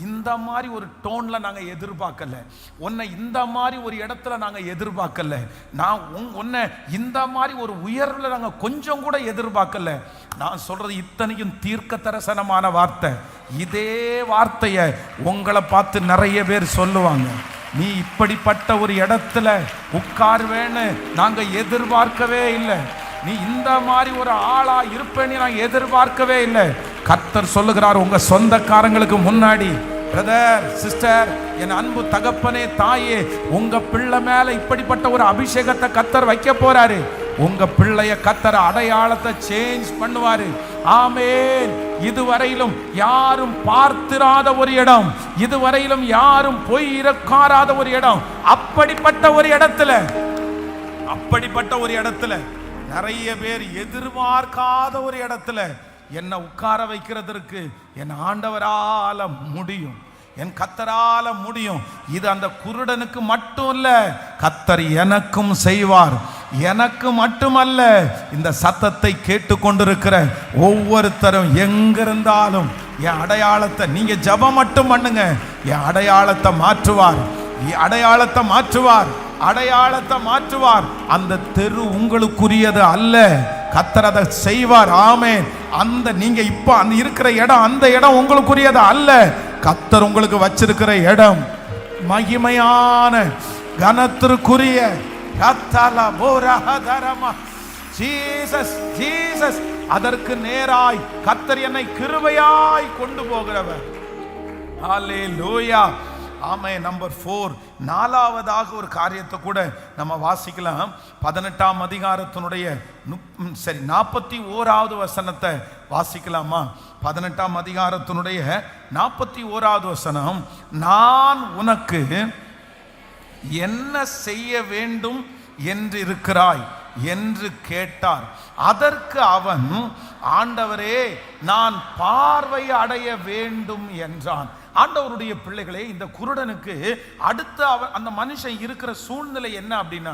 இந்த மாதிரி ஒரு டோன்ல நாங்க எதிர்பார்க்கல, உன்னை இந்த மாதிரி ஒரு இடத்துல நாங்க எதிர்பார்க்கல, நான் உன்னை இந்த மாதிரி ஒரு உயர்வுல நாங்க கொஞ்சம் கூட எதிர்பார்க்கல. நான் சொல்றது இத்தனையும் தீர்க்க தரிசனமான வார்த்தை. இதே வார்த்தையை உங்களை பார்த்து நிறைய பேர் சொல்லுவாங்க. நீ இப்படிப்பட்ட ஒரு இடத்துல உட்கார்வேன்னு நாங்க எதிர்பார்க்கவே இல்லை, நீ இந்த மாதிரி ஒரு ஆளா இருப்பேன்னு நான் எதிர்பார்க்கவே இல்லை. கர்த்தர் சொல்லுகிறார், உங்க சொந்தக்காரங்களுக்கு முன்னாடி, பிரதர் சிஸ்டர், என் அன்பு தகப்பனே தாயே, உங்க பிள்ளை மேல இப்படிப்பட்ட ஒரு அபிஷேகத்தை கர்த்தர் வைக்க போறாரு. உங்க பிள்ளைய கர்த்தர் அடையாளத்தை சேஞ்ச் பண்ணுவாரு. ஆமென். இதுவரையிலும் யாரும் பார்த்திராத ஒரு இடம், இதுவரையிலும் யாரும் போய் இருக்காராத ஒரு இடம், அப்படிப்பட்ட ஒரு இடத்துல நிறைய பேர் எதிர்பார்க்காத ஒரு இடத்துல என்னை உட்கார வைக்கிறதற்கு என் ஆண்டவரால முடியும், என் கர்த்தரால முடியும். இது அந்த குருடனுக்கு மட்டும் இல்ல, கர்த்தர் எனக்கும் செய்வார். எனக்கு மட்டுமல்ல, இந்த சத்தத்தை கேட்டுக்கொண்டிருக்கிற ஒவ்வொருத்தரும் எங்கிருந்தாலும் என் அடையாளத்தை நீங்க ஜெபம் மட்டும் பண்ணுங்க, என் அடையாளத்தை மாற்றுவார், அடையாளத்தை மாற்றுவார், அடையாளத்தை மாற்றுவார். அந்த தெரு உங்களுக்குரியது அல்ல, கர்த்தர் அதை செய்வார். ஆமென். அந்த நீங்க இப்ப அந்த இருக்கிற இடம், அந்த இடம் உங்களுக்குரியது அல்ல, கர்த்தர் உங்களுக்கு வச்சிருக்கிற இடம் மகிமையான கனத்திற்குரிய. ஜீசஸ் ஜீசஸ், அதற்கு நேராய் கர்த்தர் என்னை கிருபையாய் கொண்டு போகிறவர். ஹல்லேலூயா. ஆமென். நம்பர் 4, நாலாவதாக ஒரு காரியத்தை கூட நம்ம வாசிக்கலாம். 18ஆம் அதிகாரத்தினுடைய 41வது வசனத்தை வாசிக்கலாமா? 18ஆம் அதிகாரத்தினுடைய 41வது வசனம். நான் உனக்கு என்ன செய்ய வேண்டும் என்று இருக்கிறாய் என்று கேட்டார். அதற்கு அவன், ஆண்டவரே, நான் பார்வை அடைய வேண்டும் என்றான். ஆண்டவருடைய பிள்ளைகளே, இந்த குருடனுக்கு அடுத்து அந்த மனுஷன் இருக்கிற சூழ்நிலை என்ன அப்படின்னா,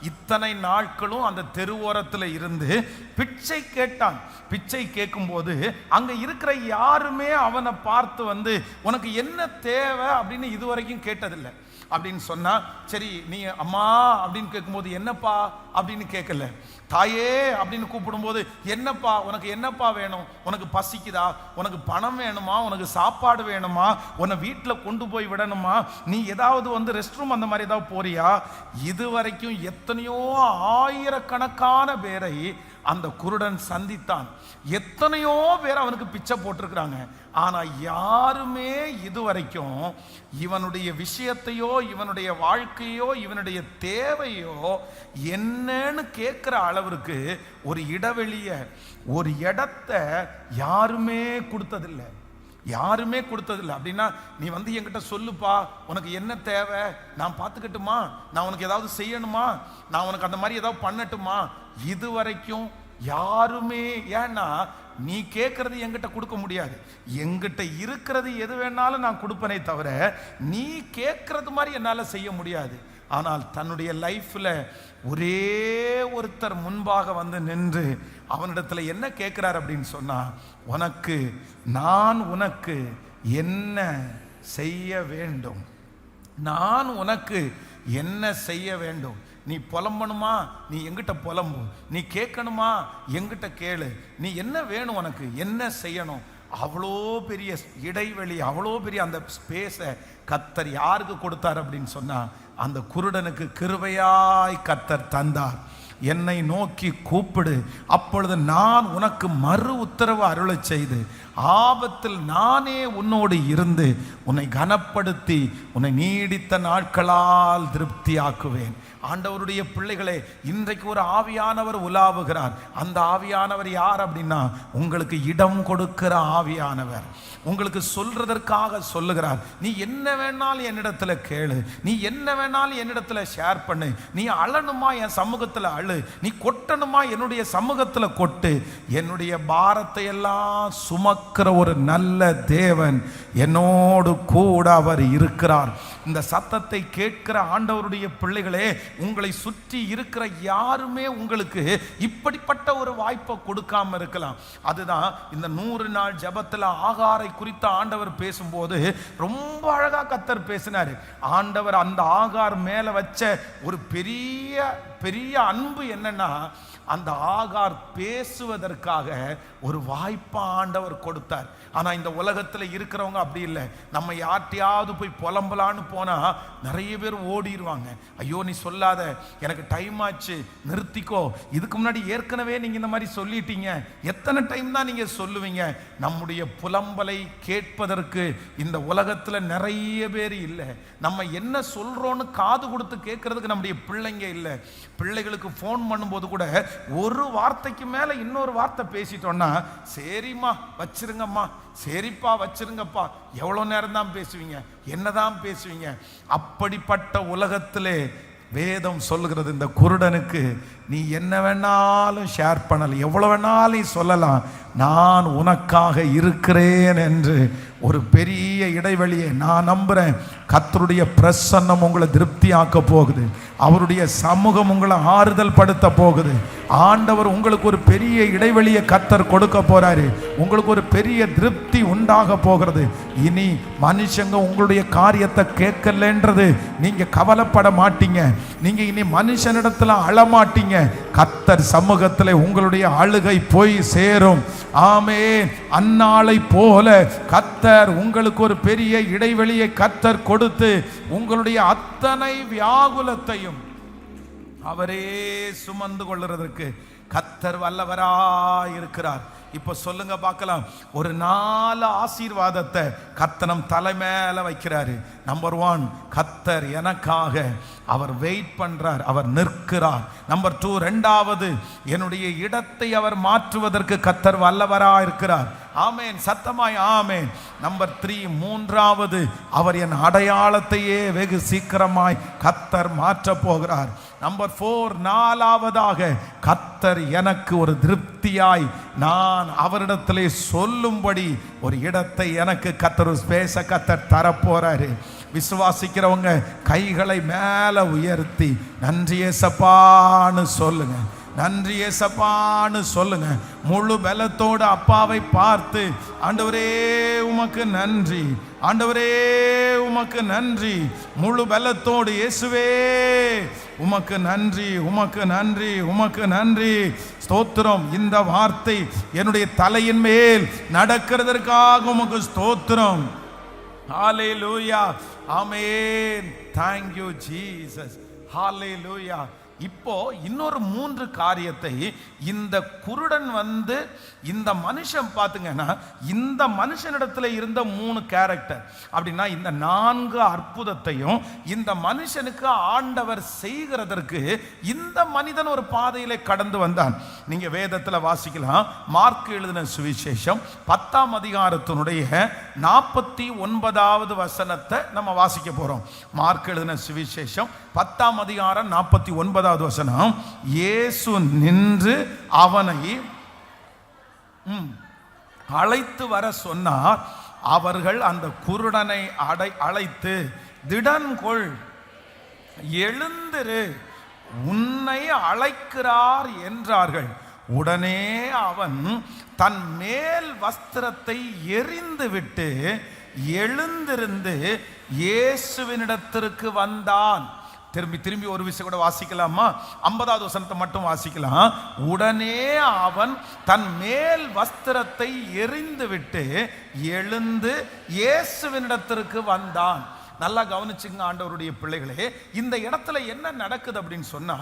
இத்தனை நாட்களும் அந்த தெருவோரத்தில் இருந்து பிச்சை கேட்டான். பிச்சை கேட்கும்போது அங்க இருக்கிற யாருமே அவனை பார்த்து உனக்கு என்ன தேவை அப்படின்னு இதுவரைக்கும் கேட்டதில்லை. அப்படின்னு சொன்னா, சரி நீ அம்மா அப்படின்னு கேட்கும்போது என்னப்பா அப்படின்னு கேட்கல, தாயே அப்படின்னு கூப்பிடும்போது என்னப்பா, உனக்கு என்னப்பா வேணும், உனக்கு பசிக்குதா, உனக்கு பணம் வேணுமா, உனக்கு சாப்பாடு வேணுமா, உன்னை வீட்டில் கொண்டு போய் விடணுமா, நீ ஏதாவது ரெஸ்ட் ரூம் அந்த மாதிரி ஏதாவது போறியா? இது வரைக்கும் எத்தனையோ ஆயிரக்கணக்கான பேரை அந்த குருடன் சந்தித்தான். எத்தனையோ பேர் அவனுக்கு பிச்சை போட்டிருக்கிறாங்க. ஆனா யாருமே இதுவரைக்கும் இவனுடைய விஷயத்தையோ இவனுடைய வாழ்க்கையோ இவனுடைய தேவையோ என்னன்னு கேட்கிற அளவிற்கு ஒரு இடைவெளிய, ஒரு இடத்த யாருமே கொடுத்ததில்லை. யாருமே கொடுத்ததில்லை. அப்படின்னா நீ என்கிட்ட சொல்லுப்பா, உனக்கு என்ன தேவை, நான் பார்த்துக்கட்டுமா, நான் உனக்கு ஏதாவது செய்யணுமா, நான் உனக்கு அந்த மாதிரி ஏதாவது பண்ணட்டுமா, இது வரைக்கும் யாருமே. ஏன்னா நீ கேட்கறது என்கிட்ட கொடுக்க முடியாது, என்கிட்ட இருக்கிறது எது வேணாலும் நான் கொடுப்பனே தவிர நீ கேட்கறது மாதிரி என்னால் செய்ய முடியாது. ஆனால் தன்னுடைய லைஃப்ல ஒரே ஒருத்தர் முன்பாக நின்று அவனிடத்துல என்ன கேட்கிறார் அப்படின்னு சொன்னா, நான் உனக்கு என்ன செய்ய வேண்டும், நான் உனக்கு என்ன செய்ய வேண்டும். நீ புலம்பணுமா, நீ எங்கிட்ட புலம்பு, நீ கேட்கணுமா எங்கிட்ட கேளு, நீ என்ன வேணும், உனக்கு என்ன செய்யணும். அவ்வளோ பெரிய இடைவெளி, அவ்வளோ பெரிய அந்த ஸ்பேஸை கர்த்தர் யாருக்கு கொடுத்தார் அப்படின்னு சொன்னா, அந்த குருடனுக்கு கிருபையாய் கர்த்தர் தந்தார். என்னை நோக்கி கூப்பிடு, அப்பொழுது நான் உனக்கு மறு உத்தரவு அருளச் செய்து ஆபத்தில் நானே உன்னோடு இருந்து உன்னை கனப்படுத்தி உன்னை நீடித்த நாட்களால் திருப்தி ஆக்குவேன். ஆண்டவருடைய பிள்ளைகளே, இன்றைக்கு ஒரு ஆவியானவர் உலாவுகிறார். அந்த ஆவியானவர் யார் அப்படின்னா, உங்களுக்கு இடம் கொடுக்கிற ஆவியானவர். உங்களுக்கு சொல்றதற்காக சொல்லுகிறார். நீ என்ன வேணாலும் என்னிடத்துல கேளு, நீ என்ன வேணாலும் என்னிடத்துல ஷேர் பண்ணு, நீ அழணுமா என் சமூகத்துல அழு, நீ கொட்டணுமா என்னுடைய சமூகத்துல கொட்டு. என்னுடைய பாரத்தை எல்லாம் சுமக்கிற ஒரு நல்ல தேவன் என்னோடு கூட அவர் இருக்கிறார். இந்த சத்தத்தை கேட்கிற ஆண்டவருடைய பிள்ளைகளே, உங்களை சுற்றி இருக்கிற யாருமே உங்களுக்கு இப்படிப்பட்ட ஒரு வாய்ப்பை கொடுக்காம இருக்கலாம். அதுதான் இந்த 100 நாள் ஜெபத்துல ஆகாரை குறித்த ஆண்டவர் பேசும்போது ரொம்ப அழகா கர்த்தர் பேசினாரு. ஆண்டவர் அந்த ஆகார் மேல வச்ச ஒரு பெரிய பெரிய அன்பு என்னன்னா, அந்த ஆகார் பேசுவதற்காக ஒரு வாய்ப்பை ஆண்டவர் கொடுத்தார். ஆனா இந்த உலகத்துல இருக்கிறவங்க அப்படி இல்லை. நம்ம யார்ட்டையாவது போய் புலம்பலான்னு போனா நிறைய பேர் ஓடிடுவாங்க. ஐயோ நீ சொல்லாத, எனக்கு டைம் ஆச்சு, நிறுத்திக்கோ, இதுக்கு முன்னாடி ஏற்கனவே நீங்க இந்த மாதிரி சொல்லிட்டீங்க, எத்தனை டைம் தான் நீங்க சொல்லுவீங்க. நம்முடைய புலம்பலை கேட்பதற்கு இந்த உலகத்துல நிறைய பேர் இல்லை. நம்ம என்ன சொல்றோன்னு காது கொடுத்து கேட்கறதுக்கு நம்முடைய பிள்ளைங்க இல்லை. பிள்ளைகளுக்கு ஃபோன் பண்ணும்போது கூட ஒரு வார்த்தைக்கு மேல இன்னொரு வார்த்தை பேசிட்டோம்னா, சரிம்மா வச்சிருங்கம்மா, சரிப்பா வச்சிருங்கப்பா, எவ்வளவு நேரம் தான் பேசுவீங்க, என்னதான் பேசுவீங்க. அப்படிப்பட்ட உலகத்திலே வேதம் சொல்லுகிறது, இந்த குருடனுக்கு நீ என்ன வேணாலும் ஷேர் பண்ணலாம், எவ்வளவு வேணாலும் சொல்லலாம், நான் உனக்காக இருக்கிறேன் என்று ஒரு பெரிய இடைவெளியை நான் நம்புறேன். கர்த்தருடைய பிரசன்னம் உங்களை திருப்தி ஆக்க போகுது. அவருடைய சமூகம் உங்களை ஆறுதல் படுத்த போகுது. ஆண்டவர் உங்களுக்கு ஒரு பெரிய இடைவெளியை கர்த்தர் கொடுக்க போறாரு. உங்களுக்கு ஒரு பெரிய திருப்தி உண்டாக போகிறது. இனி மனுஷங்க உங்களுடைய காரியத்தை கேட்கலன்றது நீங்க கவலைப்பட மாட்டீங்க. நீங்க இனி மனுஷனிடத்துல அழமாட்டீங்க. கர்த்தர் சமூகத்தில் உங்களுடைய அழுகை போய் சேரும். ஆமென். அன்னாளை போல கர்த்தர் உங்களுக்கு ஒரு பெரிய இடைவெளியை கர்த்தர் கொடுத்து உங்களுடைய அத்தனை வியாகுலத்தையும் அவரே சுமந்து கொள்ளுறதற்கு கர்த்தர் வல்லவராய் இருக்கிறார். இப்ப சொல்லுங்க பார்க்கலாம், ஒரு 4 ஆசீர்வாதத்தை கர்த்தர் நம் தலை மேல வைக்கிறாரு. நம்பர் 1, கர்த்தர் எனக்காக அவர் வெயிட் பண்றார், அவர் நிற்கிறார். நம்பர் 2, இரண்டாவது, என்னுடைய இடத்தை அவர் மாற்றுவதற்கு கர்த்தர் வல்லவரா இருக்கிறார். ஆமேன், சத்தமாய் ஆமேன். நம்பர் 3, மூன்றாவது, அவர் என் அடையாளத்தையே வெகு சீக்கிரமாய் கர்த்தர் மாற்ற போகிறார். நம்பர் 4, நாலாவதாக, கர்த்தர் எனக்கு ஒரு திருப்தியாய் நான் அவரிடத்திலே சொல்லும்படி ஒரு இடத்தை எனக்கு கர்த்தர் பேச கர்த்தர் தரப்போறாரு. விசுவாசிக்கிறவங்க கைகளை மேல உயர்த்தி நன்றி ஏசப்பான்னு சொல்லுங்க. நன்றி ஏசப்பான்னு சொல்லுங்க. முழு பலத்தோடு அப்பாவை பார்த்து, ஆண்டவரே உமக்கு நன்றி, ஆண்டவரே உமக்கு நன்றி. முழு பலத்தோடு இயேசுவே உமக்கு நன்றி, உமக்கு நன்றி, உமக்கு நன்றி. ஸ்தோத்திரம். இந்த வார்த்தை என்னுடைய தலையின் மேல் நடக்கிறதற்காக உமக்கு ஸ்தோத்திரம். ஹல்லேலூயா, ஆமென். Thank you Jesus. ஹல்லேலூயா. இப்போ இன்னொரு 3 காரியத்தை இந்த குருடன் வந்து இந்த மனுஷன் பார்த்துங்கன்னா, இந்த மனுஷனிடத்துல இருந்த 3 கேரக்டர் அப்படின்னா, இந்த 4 அற்புதத்தையும் இந்த மனுஷனுக்கு ஆண்டவர் செய்கிறதற்கு இந்த மனிதன் ஒரு பாதையிலே கடந்து வந்தான். நீங்க வேதத்துல வாசிக்கலாம். மார்க் எழுதின சுவிசேஷம் 10ஆம் அதிகாரத்தினுடைய 49வது வசனத்தை நம்ம வாசிக்க போறோம். மார்க் எழுதின சுவிசேஷம் 10ஆம் அதிகாரம் 49வது வசனம். இயேசு நின்று அவனை அழைத்து வர சொன்னார். அவர்கள் அந்த குருடனை அழைத்து, திடன் கொள், எழுந்திரு, உன்னை அழைக்கிறார் என்றார்கள். உடனே அவன் தன் மேல் வஸ்திரத்தை எறிந்து விட்டு எழுந்திருந்து இயேசுவினிடத்திற்கு வந்தான். திரும்பி ஒரு விஷயம் கூட வாசிக்கலாமா? 50வது வசனத்தை மட்டும் வாசிக்கலாம். உடனே அவன் தன் மேல் வஸ்திரத்தை எறிந்து விட்டு எழுந்து இயேசுவினிடத்திற்கு வந்தான். நல்லா கவனிச்சுங்க ஆண்டவருடைய பிள்ளைகளே. இந்த இடத்துல என்ன நடக்குது அப்படின்னு சொன்னா,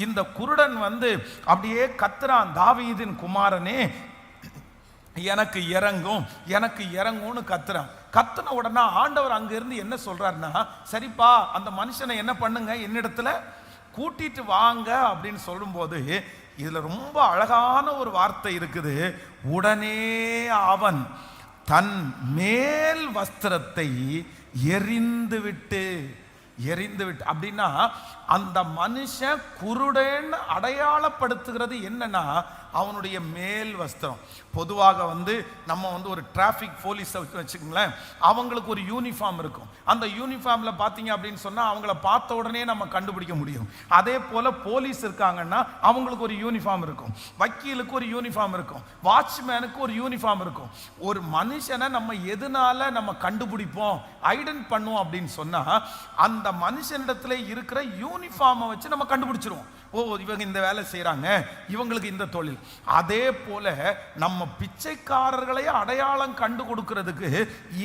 இந்த குருடன் வந்து அப்படியே கத்துறான், தாவீதின் குமாரனே எனக்கு இறங்கும், எனக்கு இறங்கும்னு கத்துறான். கத்துன உடனே ஆண்டவர் அங்க இருந்து என்ன சொல்றாருன்னா, சரிப்பா அந்த மனுஷனை என்ன பண்ணுங்க, என்னிடத்துல கூட்டிட்டு வாங்க அப்படின்னு சொல்லும்போது இதுல ரொம்ப அழகான ஒரு வார்த்தை இருக்குது. உடனே அவன் தன் மேல் வஸ்திரத்தை எறிந்து விட்டு அப்படின்னா, அந்த மனுஷன் குருடன் அடையாளப்படுத்துகிறது என்னன்னா அவனுடைய மேல் வஸ்திரம். பொதுவாக வந்து நம்ம வந்து ஒரு டிராஃபிக் போலீஸ் வச்சுக்கோங்களேன், அவங்களுக்கு ஒரு யூனிஃபார்ம் இருக்கும். அந்த யூனிஃபார்ம்ல பார்த்தீங்க அப்படின்னு சொன்னால் அவங்கள பார்த்த உடனே நம்ம கண்டுபிடிக்க முடியும். அதே போல போலீஸ் இருக்காங்கன்னா அவங்களுக்கு ஒரு யூனிஃபார்ம் இருக்கும், வக்கீலுக்கு ஒரு யூனிஃபார்ம் இருக்கும், வாட்ச்மேனுக்கு ஒரு யூனிஃபார்ம் இருக்கும். ஒரு மனுஷனை நம்ம எதனால நம்ம கண்டுபிடிப்போம், ஐடென்ட் பண்ணுவோம் அப்படின்னு சொன்னா அந்த மனுஷனிடத்துல இருக்கிற யூனிஃபார்மை வச்சு நம்ம கண்டுபிடிச்சிருவோம். ஓ, இவங்க இந்த வேலை செய்யறாங்க, இவங்களுக்கு இந்த தொழில். அதே போல நம்ம பிச்சைக்காரர்களை அடையாளம் கண்டு கொடுக்கிறதுக்கு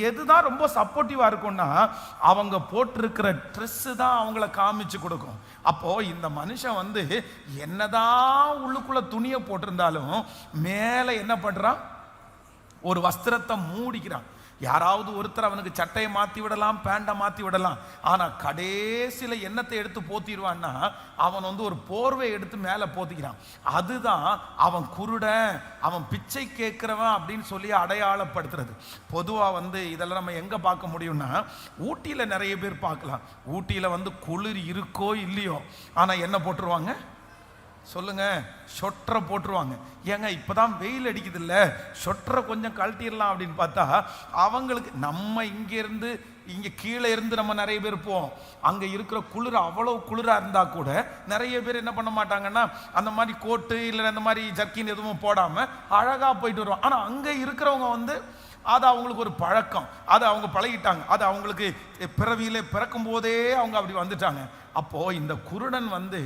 எதுதான் ரொம்ப சப்போர்ட்டிவா இருக்கும்னா அவங்க போட்டிருக்கிற ட்ரெஸ் தான் அவங்கள காமிச்சு கொடுக்கும். அப்போ இந்த மனுஷன் வந்து என்னதான் உள்ளுக்குள்ள துணியை போட்டிருந்தாலும் மேலே என்ன பண்றான், ஒரு வஸ்திரத்தை மூடிக்கிறான். யாராவது ஒருத்தர் அவனுக்கு சட்டையை மாற்றி விடலாம், பேண்டை மாற்றி விடலாம். ஆனால் கடைசியில் என்னத்தை எடுத்து போத்திடுவான்னா அவன் வந்து ஒரு போர்வை எடுத்து மேலே போத்திக்கிறான். அதுதான் அவன் குருடன், அவன் பிச்சை கேட்குறவன் அப்படின்னு சொல்லி அடையாளப்படுத்துறது. பொதுவாக வந்து இதெல்லாம் நம்ம எங்கே பார்க்க முடியும்னா, ஊட்டியில் நிறைய பேர் பார்க்கலாம். ஊட்டியில் வந்து குளிர் இருக்கோ இல்லையோ, ஆனால் என்ன போட்டுருவாங்க சொல்லுங்க, சொட்டரை போட்டுருவாங்க. ஏங்க இப்பதான் வெயில் அடிக்குது இல்ல, சொட்டரை கொஞ்சம் கழட்டிடலாம் அப்படின்னு பார்த்தா அவங்களுக்கு நம்ம இங்க கீழே இருந்து நம்ம நிறைய பேர் போவோம். அங்க இருக்கிற குளிர் அவ்வளவு குளிரா இருந்தா கூட நிறைய பேர் என்ன பண்ண மாட்டாங்கன்னா அந்த மாதிரி கோட்டு இல்லை அந்த மாதிரி ஜர்க்கின் எதுவும் போடாம அழகா போயிட்டு வருவாங்க. ஆனா அங்க இருக்கிறவங்க வந்து அது அவங்களுக்கு ஒரு பழக்கம், அது அவங்க பழகிட்டாங்க, அது அவங்களுக்கு பிறவியில பிறக்கும் போதே அவங்க அப்படி வந்துட்டாங்க. அப்போ இந்த குருடன் வந்து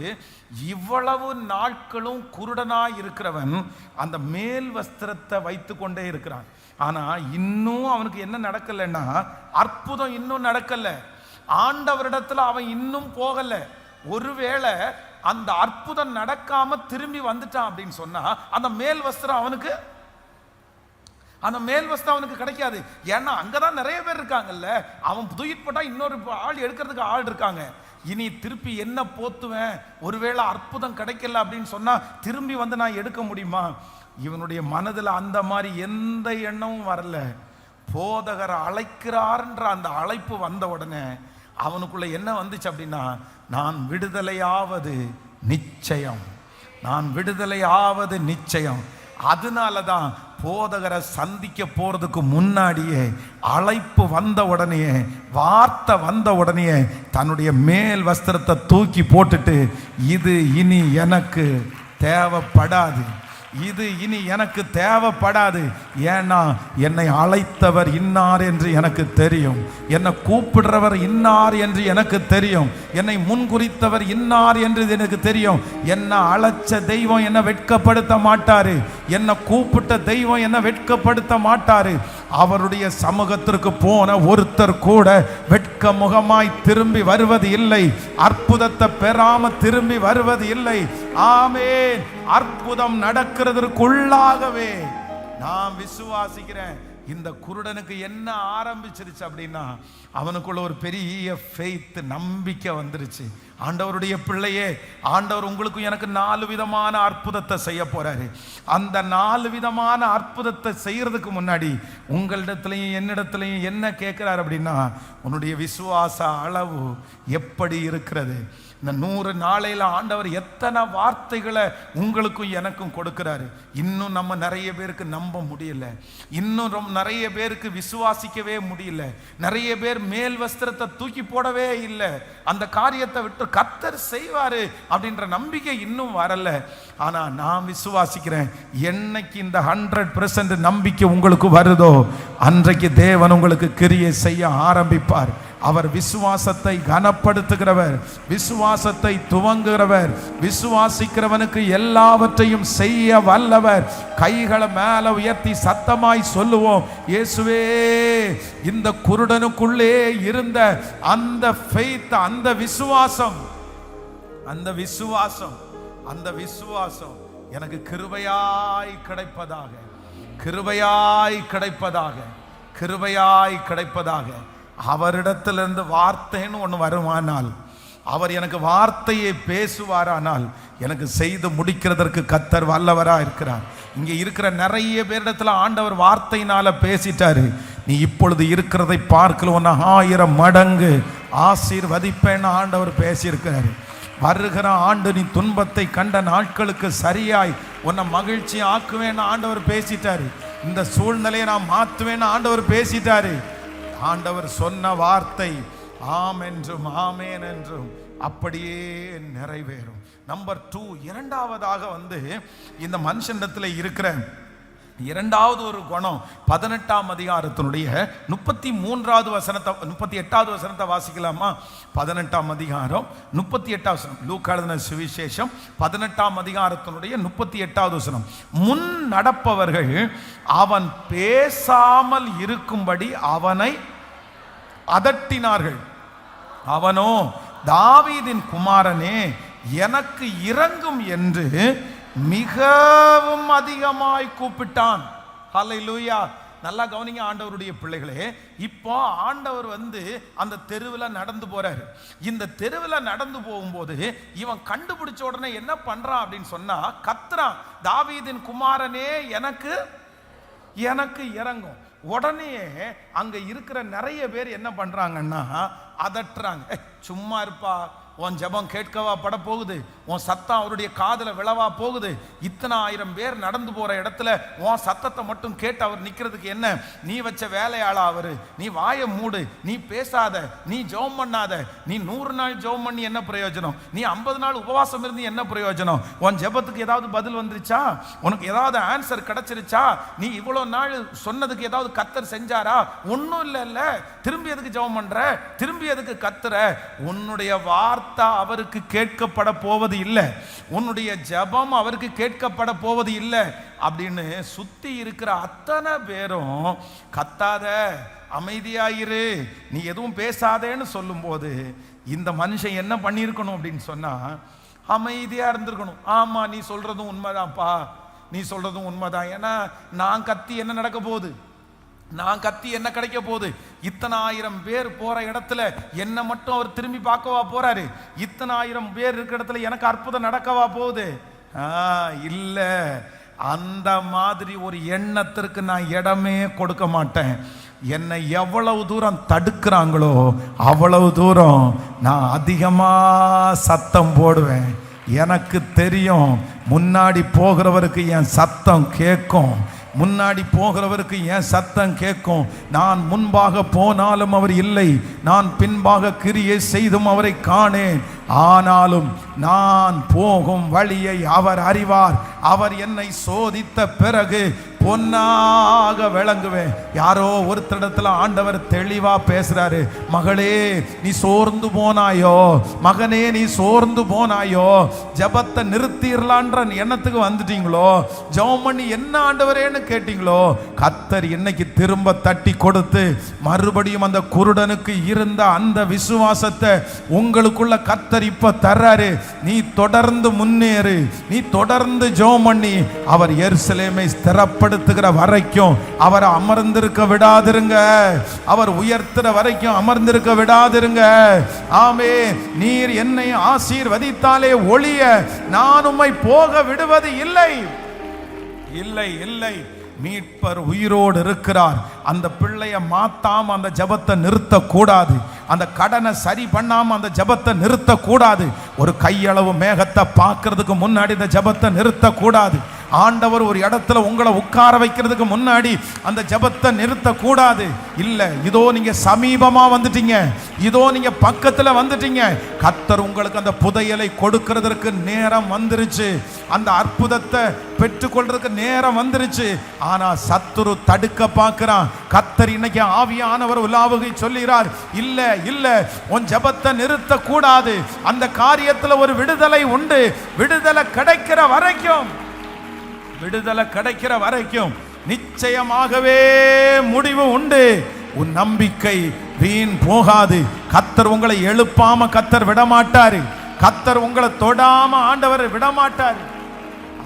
இவ்வளவு நாட்களும் குருடனாய் இருக்கிறவன் அந்த மேல் வஸ்திரத்தை வைத்து கொண்டே இருக்கிறான். ஆனா இன்னும் அவனுக்கு என்ன நடக்கலைன்னா, அற்புதம் இன்னும் நடக்கல, ஆண்டவரிடத்துல அவன் இன்னும் போகல. ஒருவேளை அந்த அற்புதம் நடக்காம திரும்பி வந்துட்டான் அப்படின்னு சொன்னா அந்த மேல் வஸ்திரம் அவனுக்கு கிடைக்காது. ஏன்னா அங்கதான் நிறைய பேர் இருக்காங்கல்ல, அவன் தூக்கிட்டு போட்டா இன்னொரு ஆள் எடுக்கிறதுக்கு ஆள் இருக்காங்க. இனி திருப்பி என்ன போத்துவேன், ஒருவேளை அற்புதம் கிடைக்கல அப்படின்னு சொன்னா திரும்பி வந்து நான் எடுக்க முடியுமா? இவனுடைய மனதில் அந்த மாதிரி எந்த எண்ணமும் வரல. போதகரை அழைக்கிறார்ன்ற அந்த அழைப்பு வந்த உடனே அவனுக்குள்ள என்ன வந்துச்சு அப்படின்னா, நான் விடுதலையாவது நிச்சயம், நான் விடுதலையாவது நிச்சயம். அதனாலதான் போதகரை சந்திக்க போறதுக்கு முன்னாடியே, அழைப்பு வந்த உடனே, வார்த்தை வந்த உடனே தன்னுடைய மேல் வஸ்திரத்தை தூக்கி போட்டுட்டு, இது இனி எனக்கு தேவைப்படாது. இது இனி எனக்கு தேவைப்படாது. ஏன்னா என்னை அழைத்தவர் இன்னார் என்று எனக்கு தெரியும், என்னை கூப்பிடுறவர் இன்னார் என்று எனக்கு தெரியும், என்னை முன்குறித்தவர் இன்னார் என்று எனக்கு தெரியும். என்னை அழைச்ச தெய்வம் என்னை வெட்கப்படுத்த மாட்டாரு, என்னை கூப்பிட்ட தெய்வம் என்னை வெட்கப்படுத்த மாட்டாரு. அவருடைய சமூகத்திற்கு போன ஒருத்தர் கூட வெட்க முகமாய் திரும்பி வருவது இல்லை, அற்புதத்தை பெறாம திரும்பி வருவது இல்லை. ஆமென். அற்புதம் நடக்கிறதுக்குள்ளாகவே நான் விசுவாசிக்கிறேன். இந்த குருடனுக்கு என்ன ஆரம்பிச்சிருச்சு அப்படின்னா, அவனுக்குள்ள ஒரு பெரிய ஃபெய்த், நம்பிக்கை வந்துருச்சு. ஆண்டவருடைய பிள்ளையே, ஆண்டவர் உங்களுக்கும் எனக்கு 4 விதமான அற்புதத்தை செய்ய போறாரு. அந்த 4 விதமான அற்புதத்தை செய்யறதுக்கு முன்னாடி உங்களிடத்துலையும் என்னிடத்துலையும் என்ன கேட்கிறார் அப்படின்னா, உன்னுடைய விசுவாச அளவு எப்படி இருக்கிறது? இந்த 100 நாளையில ஆண்டவர் எத்தனை வார்த்தைகளை உங்களுக்கும் எனக்கும் கொடுக்கிறாரு. இன்னும் நம்ம நிறைய பேருக்கு நம்ப முடியல, இன்னும் நிறைய பேருக்கு விசுவாசிக்கவே முடியல. நிறைய பேர் மேல் வஸ்திரத்தை தூக்கி போடவே இல்லை. அந்த காரியத்தை விட்டு கர்த்தர் செய்வாரு அப்படின்ற நம்பிக்கை இன்னும் வரல. ஆனா நான் விசுவாசிக்கிறேன், என்னைக்கு இந்த 100% நம்பிக்கை உங்களுக்கு வருதோ அன்றைக்கு தேவன் உங்களுக்கு கிரியை செய்ய ஆரம்பிப்பார். அவர் விசுவாசத்தை கனப்படுத்துகிறவர், விசுவாசத்தை துவங்குகிறவர், விசுவாசிக்கிறவனுக்கு எல்லாவற்றையும் செய்ய வல்லவர். கைகளை மேல உயர்த்தி சத்தமாய் சொல்லுவோம், இயேசுவே. இந்த குருடனுக்குள்ளே இருந்த அந்த ஃபெய்த், அந்த விசுவாசம், அந்த விசுவாசம், அந்த விசுவாசம் எனக்கு கிருபையாய் கிடைப்பதாக, கிருபையாய் கிடைப்பதாக, கிருபையாய் கிடைப்பதாக. அவரிடத்திலிருந்து வார்த்தைன்னு ஒன்று வருமானால், அவர் எனக்கு வார்த்தையை பேசுவாரானால் எனக்கு செய்து முடிக்கிறதற்கு கர்த்தர் வல்லவராக இருக்கிறார். இங்கே இருக்கிற நிறைய பேரிடத்துல ஆண்டவர் வார்த்தையினால பேசிட்டாரு. நீ இப்பொழுது இருக்கிறதை பார்க்கல 1000 மடங்கு ஆசீர்வதிப்பேன்னு ஆண்டவர் பேசியிருக்கிறாரு. வருகிற ஆண்டு நீ துன்பத்தை கண்ட நாட்களுக்கு சரியாய் உன்னை மகிழ்ச்சி ஆக்குவேன்னு ஆண்டவர் பேசிட்டாரு. இந்த சூழ்நிலையை நான் மாற்றுவேன்னு ஆண்டவர் பேசிட்டாரு. ஆண்டவர் சொன்ன வார்த்தை ஆம் என்றும் ஆமேன் என்றும் அப்படியே நிறைவேறும். நம்பர் 2, இரண்டாவதாக இந்த மனுஷனிடத்தில் இருக்கிற இரண்டாவது ஒரு குணம் 18ஆம் அதிகாரத்தினுடைய 33வது வசனத்தை 38வது வசனத்தை வாசிக்கலாமா? 18ஆம் அதிகாரம் 38வது வசனம், லூக்கா எழுதின சுவிசேஷம் 18ஆம் அதிகாரத்தினுடைய 38வது வசனம். முன் நடப்பவர்கள் அவன் பேசாமல் இருக்கும்படி அவனை அதட்டினார்கள். அவனோ, தாவீதின் குமாரனே எனக்கு இரங்கும் என்று மிகவும் அதிகமாய் கூப்பிட்டான். ஹல்லேலூயா. நல்லா கவனிங்க ஆண்டவருடைய பிள்ளைகளே. இப்போ ஆண்டவர் அந்த தெருவில் நடந்து போறாரு. இந்த தெருவில் நடந்து போகும்போது இவன் கண்டுபிடிச்ச உடனே என்ன பண்றான் அப்படின்னு சொன்னா, கத்துறான், தாவீதின் குமாரனே எனக்கு எனக்கு இறங்கும். உடனே அங்க இருக்கிற நிறைய பேர் என்ன பண்றாங்கன்னா அதட்டுறாங்க. சும்மா இருப்பா, உன் ஜபம் கேட்கவா பட போகுது, உன் சத்தம் அவருடைய காதுல விழவா போகுது. இத்தனை 1000 பேர் நடந்து போற இடத்துல உன் சத்தத்தை மட்டும் கேட்டு அவர் நிக்கிறதுக்கு என்ன? நீ வச்ச வேலையாளா அவரு? நீ வாயை மூடு, நீ பேசாத, நீ ஜெபம் பண்ணாத. நீ 100 நாள் ஜெபம் பண்ணி என்ன பிரயோஜனம்? நீ 50 நாள் உபவாசம் இருந்து என்ன பிரயோஜனம்? உன் ஜெபத்துக்கு ஏதாவது பதில் வந்துருச்சா? உனக்கு ஏதாவது ஆன்சர் கிடைச்சிருச்சா? நீ இவ்வளவு நாள் சொன்னதுக்கு ஏதாவது கர்த்தர் செஞ்சாரா? ஒன்னும் இல்ல. திரும்பி எதுக்கு ஜெபம் பண்ற? திரும்பி எதுக்கு கத்துற? உன்னுடைய வார்த்தை அவருக்கு கேட்கப்பட போவது இல்லை, உன்னுடைய ஜெபம் அவருக்கு கேட்கப்பட போவது இல்லை அப்படின்னு சுத்தி இருக்கிற அத்தனை பேரும் கத்தாத, அமைதியாயிரு, நீ எதுவும் பேசாதேன்னு சொல்லும் போது இந்த மனுஷன் என்ன பண்ணியிருக்கணும் அப்படின்னு சொன்னா, அமைதியா இருந்திருக்கணும். ஆமா, நீ சொல்றதும் உண்மைதான்ப்பா, நீ சொல்றதும் உண்மைதான். ஏன்னா நான் கத்தி என்ன நடக்க போகுது? நான் கத்தி என்ன கிடைக்க போகுது? இத்தனை 1000 பேர் போற இடத்துல என்ன மட்டும் அவர் திரும்பி பார்க்கவா போறாரு? இத்தனை 1000 பேர் இருக்கிற இடத்துல எனக்கு அற்புதம் நடக்கவா போகுது? இல்ல. அந்த மாதிரி ஒரு எண்ணத்திற்கு நான் இடமே கொடுக்க மாட்டேன். என்னை எவ்வளவு தூரம் தடுக்கிறாங்களோ அவ்வளவு தூரம் நான் அதிகமா சத்தம் போடுவேன். எனக்கு தெரியும், முன்னாடி போகிறவருக்கு என் சத்தம் கேட்கும். முன்னாடி போகிறவருக்கு என் சத்தம் கேட்கும். நான் முன்பாக போனாலும் அவர் இல்லை, நான் பின்பாக கிரியை செய்தும் அவரை காணேன். ஆனாலும் நான் போகும் வழியை அவர் அறிவார். அவர் என்னை சோதித்த பிறகு பொன்னாக விளங்குவேன். யாரோ ஒருத்தரிடத்துல ஆண்டவர் தெளிவா பேசுறாரு. மகளே நீ சோர்ந்து போனாயோ, மகனே நீ சோர்ந்து போனாயோ, ஜபத்தை நிறுத்திடலான்ற எண்ணத்துக்கு வந்துட்டீங்களோ, ஜெபம் பண்ணி என்ன ஆண்டவரேன்னு கேட்டீங்களோ, கர்த்தர் இன்னைக்கு திரும்ப தட்டி கொடுத்து மறுபடியும் அந்த குருடனுக்கு இருந்த அந்த விசுவாசத்தை உங்களுக்குள்ள கர்த்தர் இப்ப தர்றாரு. நீ தொடர்ந்து முன்னேறு, நீ தொடர்ந்து ஜெபம் பண்ணி அவர் எருசலேமை ஸ்திரப்படுத்துகிற வரைக்கும் அவரை அமர்ந்திருக்க விடாதிருங்க. அவர் உயர்த்துற வரைக்கும் அமர்ந்திருக்க விடாதிருங்க. ஆமே, நீர் என்னை ஆசீர்வதித்தாலே ஒழிய நான் உம்மை போக விடுவது இல்லை. இல்லை இல்லை, மீட்பர் உயிரோடு இருக்கிறார். அந்த பிள்ளைய மாத்தாம அந்த ஜபத்தை நிறுத்த கூடாது. அந்த கடனை சரி பண்ணாம அந்த ஜபத்தை நிறுத்த கூடாது. ஒரு கையளவு மேகத்தை பார்க்கறதுக்கு முன்னாடி இந்த ஜபத்தை நிறுத்த கூடாது. ஆண்டவர் ஒரு இடத்துல உங்களை உட்கார வைக்கிறதுக்கு முன்னாடி அந்த ஜபத்தை நிறுத்த கூடாது. இல்ல, இதோ நீங்க சமீபமா வந்துட்டீங்க, இதோ நீங்க பக்கத்துல வந்துட்டீங்க. கர்த்தர் உங்களுக்கு அந்த புதையலை கொடுக்கிறதுக்கு நேரம் வந்துருச்சு, அந்த அற்புதத்தை பெற்றுக்கொள்றதுக்கு நேரம் வந்துருச்சு. ஆனா சத்துரு தடுக்க பார்க்கிறான். கர்த்தர் இன்னைக்கு ஆவியானவர் உலாவுகை சொல்லுகிறார், இல்ல இல்ல, உன் ஜபத்தை நிறுத்த கூடாது. அந்த காரியத்துல ஒரு விடுதலை உண்டு. விடுதலை கிடைக்கிற வரைக்கும், விடுதலை கிடைக்கிற வரைக்கும் நிச்சயமாகவே முடிவு உண்டு. உன் நம்பிக்கை வீண் போகாது. கர்த்தர் உங்களை எழுப்பாம கர்த்தர் விடமாட்டாரு. கர்த்தர் உங்களை தொடாம ஆண்டவர் விடமாட்டாரு.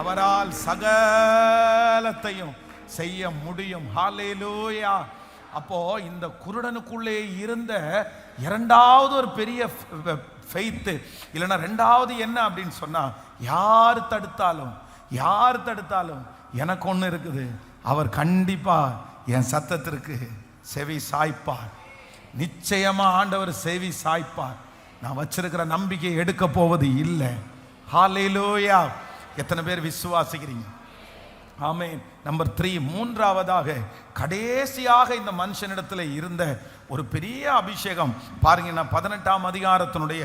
அவரால் சகலத்தையும் செய்ய முடியும். ஹல்லேலூயா. அப்போ இந்த குருடனுக்குள்ளே இருந்த இரண்டாவது ஒரு பெரிய ஃபெய்த், இல்லைன்னா ரெண்டாவது என்ன அப்படின்னு சொன்னா, யார் தடுத்தாலும் யார் தடுத்தாலும் எனக்கு ஒன்று இருக்குது, அவர் கண்டிப்பா என் சத்தத்திற்கு செவி சாய்ப்பார். நிச்சயமா ஆண்டவர் செவி சாய்ப்பார். நான் வச்சிருக்கிற நம்பிக்கை எடுக்க போவது இல்லை. ஹல்லேலூயா. எத்தனை பேர் விசுவாசிக்கிறீங்க? ஆமென். நம்பர் 3, மூன்றாவதாக கடைசியாக இந்த மனுஷனிடத்தில் இருந்த ஒரு பெரிய அபிஷேகம் பாருங்க. நான் 18ஆம் அதிகாரத்தினுடைய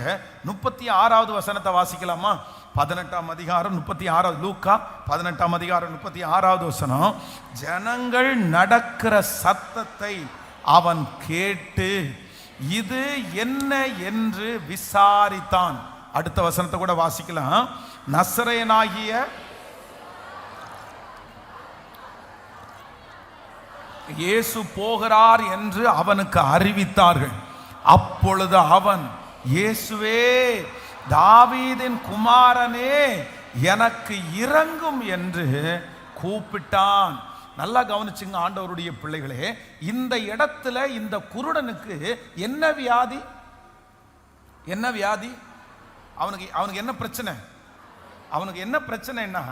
36வது வசனத்தை வாசிக்கலாமா? 18ஆம் அதிகாரம் 36, லூக்கா 18ஆம் அதிகாரம் 36வது வசனம். ஜனங்கள் நடக்கிற சத்தத்தை அவன் கேட்டு இது என்ன என்று விசாரித்தான். அடுத்த வசனத்தை கூட வாசிக்கலாம். நசரேயனாகிய இயேசு போகிறார் என்று அவனுக்கு அறிவித்தார்கள். அப்பொழுது அவன், இயேசுவே தாவீதின் குமாரனே எனக்கு இரங்கும் என்று கூப்பிட்டான். நல்லா கவனிச்சுங்க ஆண்டவருடைய பிள்ளைகளே. இந்த இடத்துல இந்த குருடனுக்கு என்ன வியாதி? என்ன வியாதி? அவனுக்கு என்ன பிரச்சனை? அவனுக்கு என்ன பிரச்சனைன்னா,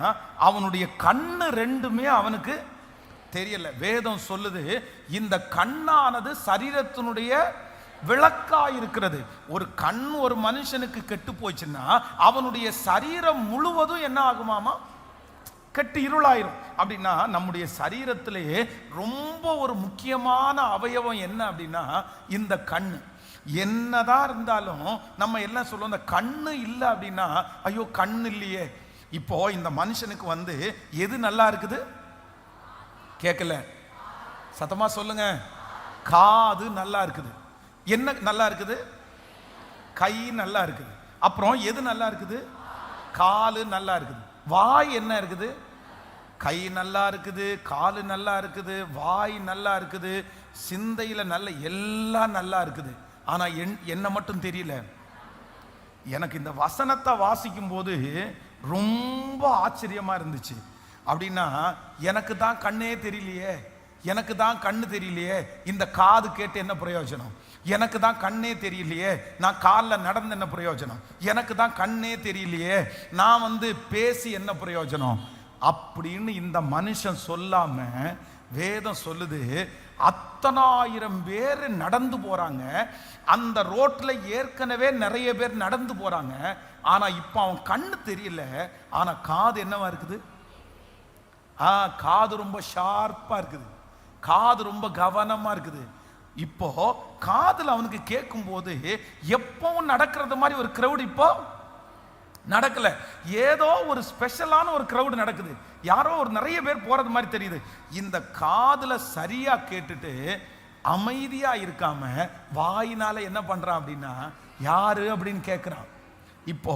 அவனுடைய கண்ணு ரெண்டுமே அவனுக்கு தெரியல. வேதம் சொல்லுது, இந்த கண்ணானது சரீரத்தினுடைய விளக்காய் இருக்கிறது. ஒரு கண் ஒரு மனுஷனுக்கு கெட்டு போச்சுன்னா அவனுடைய சரீரம் முழுவதும் என்ன ஆகுமாமா? கெட்டு இருளாயிரும். அப்படின்னா நம்முடைய சரீரத்திலேயே ரொம்ப ஒரு முக்கியமான அவயவம் என்ன அப்படின்னா இந்த கண்ணு. என்னதான் இருந்தாலும் நம்ம என்ன சொல்லுவோம், இந்த கண்ணு இல்லை அப்படின்னா ஐயோ கண்ணு இல்லையே. இப்போ இந்த மனுஷனுக்கு வந்து எது நல்லா இருக்குது? கேட்கல, சத்தமா சொல்லுங்க. காது நல்லா இருக்குது. என்ன நல்லா இருக்குது? கை நல்லா இருக்குது. அப்புறம் எது நல்லா இருக்குது? காலு நல்லா இருக்குது. வாய் என்ன இருக்குது? கை நல்லா இருக்குது, காலு நல்லா இருக்குது, வாய் நல்லா இருக்குது, சிந்தையில நல்ல எல்லாம் நல்லா இருக்குது. ஆனா என்ன மட்டும் தெரியல. எனக்கு இந்த வசனத்தை வாசிக்கும் போது ரொம்ப ஆச்சரியமா இருந்துச்சு. அப்படின்னா எனக்கு தான் கண்ணே தெரியலையே, எனக்கு தான் கண்ணு தெரியலையே, இந்த காது கேட்டு என்ன பிரயோஜனம்? எனக்கு தான் கண்ணே தெரியலையே, நான் காலில் நடந்து என்ன பிரயோஜனம்? எனக்கு தான் கண்ணே தெரியலையே, நான் வந்து பேசி என்ன பிரயோஜனம்? அப்படின்னு இந்த மனுஷன் சொல்லாம வேதம் சொல்லுது, அத்தனாயிரம் பேர் நடந்து போறாங்க. அந்த ரோட்ல ஏற்கனவே நிறைய பேர் நடந்து போறாங்க. ஆனா இப்ப அவன் கண்ணு தெரியல, ஆனா காது என்னவா இருக்குது? காது ரொம்ப ஷார்ப்பா இருக்குது, காது ரொம்ப கவனமா இருக்குது. இப்போ காதுல அவனுக்கு கேட்கும் போது எப்பவும் நடக்கிறது மாதிரி ஒரு கிரௌட் இப்போ நடக்கல. ஏதோ ஒரு ஸ்பெஷலான ஒரு கிரௌட் நடக்குது, யாரோ ஒரு நிறைய பேர் போறது மாதிரி தெரியுது. இந்த காதுல சரியா கேட்டுட்டு அமைதியா இருக்காம வாயினால என்ன பண்றான் அப்படின்னா, யாரு அப்படின்னு கேட்கிறான். இப்போ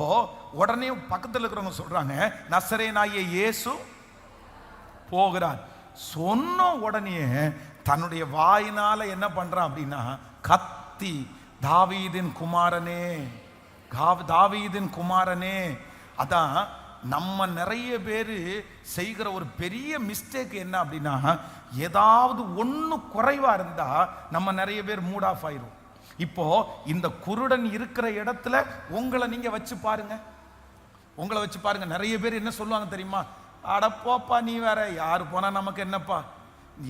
உடனே பக்கத்தில் இருக்கிறவங்க சொல்றாங்க, நசரேனாகிய இயேசு போகிறார். சொன்ன உடனே தன்னுடைய வாயினால என்ன பண்றான் அப்படின்னா, கத்தி தாவீதின் குமாரனே, தாவீதின் குமாரனே. அதான் நம்ம நிறைய பேர் செய்கிற ஒரு பெரிய மிஸ்டேக் என்ன அப்படின்னா, ஏதாவது ஒன்று குறைவா இருந்தா நம்ம நிறைய பேர் மூட் ஆஃப் ஆயிரும். இப்போ இந்த குருடன் இருக்கிற இடத்துல உங்களை நீங்க வச்சு பாருங்க, உங்களை வச்சு பாருங்க. நிறைய பேர் என்ன சொல்லுவாங்க தெரியுமா, அடப்போப்பா நீ வேற, யாரு போனா நமக்கு என்னப்பா,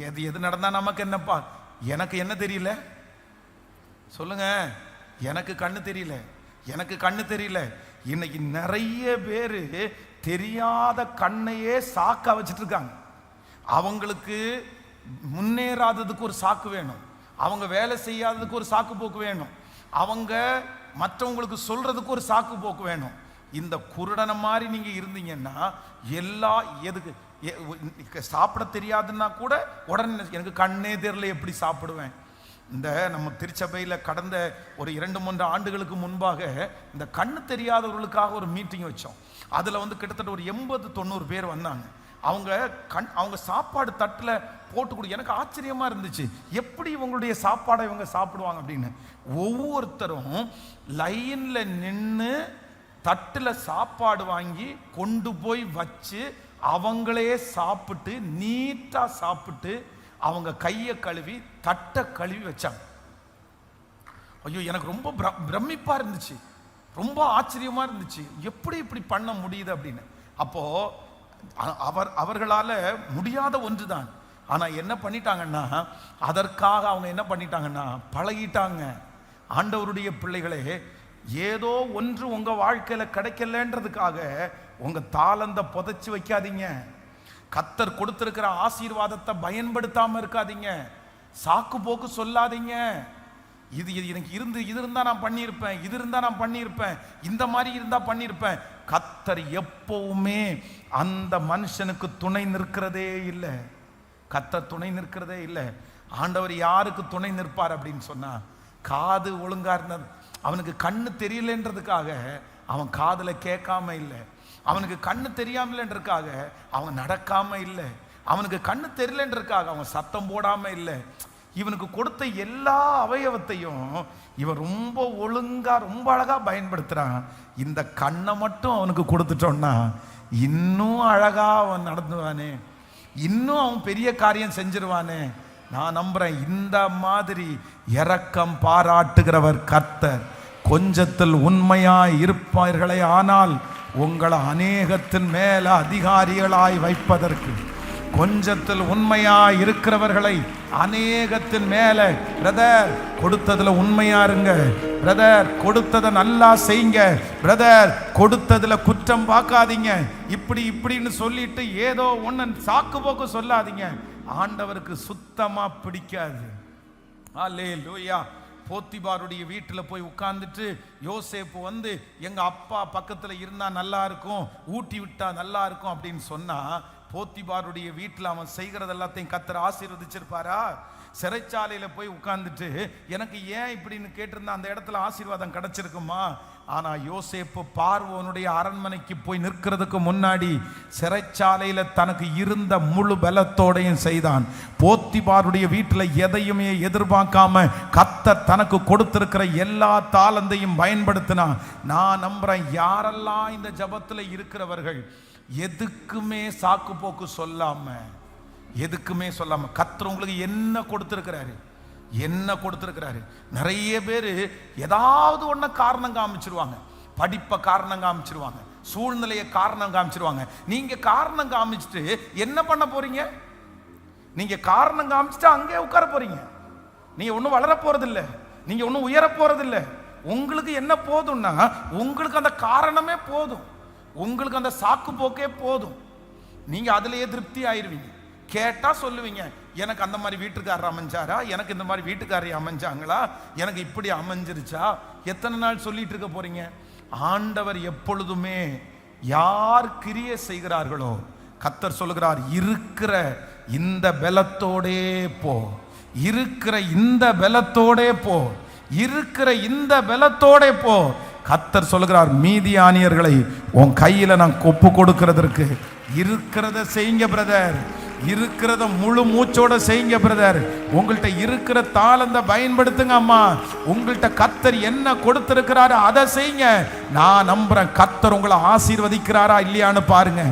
எது நடந்தா நமக்கு என்னப்பா, எனக்கு என்ன தெரியல சொல்லுங்க, எனக்கு கண்ணு தெரியல, எனக்கு கண்ணு தெரியல. இன்னைக்கு நிறைய பேரு தெரியாத கண்ணையே சாக்கா வச்சுட்டு இருக்காங்க. அவங்களுக்கு முன்னேறாததுக்கு ஒரு சாக்கு வேணும், அவங்க வேலை செய்யாததுக்கு ஒரு சாக்கு போக்கு வேணும், அவங்க மற்றவங்களுக்கு சொல்றதுக்கு ஒரு சாக்கு போக்கு வேணும். இந்த குருடனை மாதிரி நீங்க இருந்தீங்கன்னா எல்லா எதுக்கு சாப்பிட தெரியாதுன்னா கூட உடனே எனக்கு கண்ணே தெரியல எப்படி சாப்பிடுவேன். இந்த நம்ம திருச்சபையில் கடந்த ஒரு 2-3 ஆண்டுகளுக்கு முன்பாக இந்த கண்ணு தெரியாதவர்களுக்காக ஒரு மீட்டிங் வச்சோம். அதில் கிட்டத்தட்ட ஒரு 80-90 பேர் வந்தாங்க. அவங்க சாப்பாடு தட்டில் போட்டு கொடு. எனக்கு ஆச்சரியமாக இருந்துச்சு, எப்படி இவங்களுடைய சாப்பாடை இவங்க சாப்பிடுவாங்க அப்படின்னு. ஒவ்வொருத்தரும் லைனில் நின்று தட்டில் சாப்பாடு வாங்கி கொண்டு போய் வச்சு அவங்களே சாப்பிட்டு நீட்டாக சாப்பிட்டு அவங்க கையை கழுவி தட்டை கழுவி வச்சாங்க. ஐயோ, எனக்கு ரொம்ப பிரமிப்பா இருந்துச்சு, ரொம்ப ஆச்சரியமா இருந்துச்சு, எப்படி இப்படி பண்ண முடியுது அப்படின்னு. அப்போ அவர்களால முடியாத ஒன்றுதான். ஆனா என்ன பண்ணிட்டாங்கன்னா, அதற்காக அவங்க என்ன பண்ணிட்டாங்கன்னா பழகிட்டாங்க. ஆண்டவருடைய பிள்ளைகளே, ஏதோ ஒன்று உங்க வாழ்க்கையில கிடைக்கலன்றதுக்காக உங்க தாளந்த புதைச்சு வைக்காதீங்க. கர்த்தர் கொடுத்திருக்கிற ஆசீர்வாதத்தை பயன்படுத்தாம இருக்காதீங்க. சாக்கு போக்கு சொல்லாதீங்க. இது எனக்கு இது இருந்தா நான் பண்ணியிருப்பேன், இது இருந்தா நான் பண்ணியிருப்பேன், இந்த மாதிரி இருந்தா பண்ணியிருப்பேன். கர்த்தர் எப்பவுமே அந்த மனுஷனுக்கு துணை நிற்கிறதே இல்லை. கர்த்தர் துணை நிற்கிறதே இல்லை. ஆண்டவர் யாருக்கு துணை நிற்பார் அப்படின்னு சொன்னா, காது ஒழுங்கா இருந்தது, அவனுக்கு கண்ணு தெரியலன்றதுக்காக அவன் காதுல கேட்காம இல்லை, அவனுக்கு கண்ணு தெரியாமலன்றதுக்காக அவன் நடக்காம இல்லை, அவனுக்கு கண்ணு தெரியலன்றதுக்காக அவன் சத்தம் போடாம இல்லை. இவனுக்கு கொடுத்த எல்லா அவயவத்தையும் இவன் ரொம்ப ஒழுங்கா ரொம்ப அழகா பயன்படுத்துறான். இந்த கண்ணை மட்டும் அவனுக்கு கொடுத்துட்டோம்னா இன்னும் அழகா அவன் நடந்துவானே, இன்னும் அவன் பெரிய காரியம் செஞ்சிருவானே. நான் நம்புறேன், இந்த மாதிரி இரக்கம் பாராட்டுகிறவர் கர்த்தர். கொஞ்சத்தில் உண்மையாய் இருப்பார்களே ஆனால் உங்களை அநேகத்தின் மேல அதிகாரிகளாய் வைப்பதற்கு, கொஞ்சத்தில் உண்மையாய் இருக்கிறவர்களை அநேகத்தின் மேல, பிரதர் கொடுத்ததுல உண்மையா இருங்க, பிரதர் கொடுத்ததை நல்லா செய்யுங்க, பிரதர் கொடுத்ததுல குற்றம் பார்க்காதீங்க, இப்படின்னு சொல்லிட்டு ஏதோ ஒன்னு சாக்கு போக்கு சொல்லாதீங்க. ஆண்டவருக்கு சுத்தமா பிடிக்காது. அல்லேலூயா. போத்திபாருடைய வீட்டில் போய் உட்கார்ந்துட்டு யோசேப்பு எங்க அப்பா பக்கத்தில் இருந்தா நல்லா இருக்கும், ஊட்டி விட்டா நல்லா இருக்கும் அப்படின்னு சொன்னா, போத்திபாருடைய வீட்டில் அவன் செய்கிறது எல்லாத்தையும் கர்த்தர் ஆசீர்வதிச்சிருப்பாரா? சிறைச்சாலையில் போய் உட்கார்ந்துட்டு எனக்கு ஏன் இப்படின்னு கேட்டிருந்தா அந்த இடத்துல ஆசீர்வாதம் கிடைச்சிருக்குமா? ஆனா யோசேப்பு பார்வோனுடைய அரண்மனைக்கு போய் நிற்கிறதுக்கு முன்னாடி சிறைச்சாலையில தனக்கு இருந்த முழு பலத்தோடையும் செய்தான். போத்திபாருடைய வீட்டில் எதையுமே எதிர்பார்க்காம கர்த்தர் தனக்கு கொடுத்திருக்கிற எல்லா தாளந்தையும் பயன்படுத்தினான். நான் நம்புறேன், யாரெல்லாம் இந்த ஜபத்துல இருக்கிறவர்கள் எதுக்குமே சாக்கு போக்கு சொல்லாம, எதுக்குமே சொல்லாம கர்த்தர் உங்களுக்கு என்ன கொடுத்திருக்கிறாரு, என்ன கொடுத்திருக்கிறாரு. நிறைய பேர் ஏதாவது ஒண்ணு காரணம் காமிச்சிருவாங்க, படிப்பை காரணம் காமிச்சிருவாங்க, சூழ்நிலையை காரணம் காமிச்சிருவாங்க. நீங்க காரணம் காமிச்சிட்டு என்ன பண்ண போறீங்க? நீங்க காரணம் காமிச்சிட்டு அங்கே உட்கார போறீங்க. நீங்க ஒன்றும் வளர போறதில்லை, நீங்க ஒன்றும் உயர போறதில்லை. உங்களுக்கு என்ன போதும்னா, உங்களுக்கு அந்த காரணமே போதும், உங்களுக்கு அந்த சாக்கு போக்கே போதும். நீங்க அதுலயே திருப்தி ஆயிருவீங்க. கேட்டா சொல்லுவீங்க, எனக்கு அந்த மாதிரி வீட்டுக்காரர் அமைஞ்சாரா, எனக்கு இந்த மாதிரி வீட்டுக்காரி அமைஞ்சாங்களா, எனக்கு இப்படி அமைஞ்சிருச்சா. எத்தனை நாள் சொல்லிட்டு இருக்க போறீங்க? ஆண்டவர் எப்பொழுதுமே யார் கிரியை செய்கிறார்களோ கர்த்தர் சொல்லுகிறார், இருக்கிற இந்த பலத்தோடே போ, இருக்கிற இந்த பலத்தோடே போ, இருக்கிற இந்த பலத்தோடே போ. கர்த்தர் சொல்லுகிறார், மீதியானியர்களை உன் கையில நான் ஒப்பு கொடுக்கிறதற்கு இருக்கிறத செய்யுங்க பிரதர், இருக்கிறத முழு மூச்சோட செய்யுங்க பிரதர். உங்கள்கிட்ட இருக்கிற தாளந்த பயன்படுத்துங்க அம்மா. உங்கள்கிட்ட கர்த்தர் என்ன கொடுத்திருக்கிறாரு அதை செய்யுங்க. நான் நம்புறேன் கர்த்தர் உங்களை ஆசீர்வதிக்கிறாரா இல்லையான்னு பாருங்க.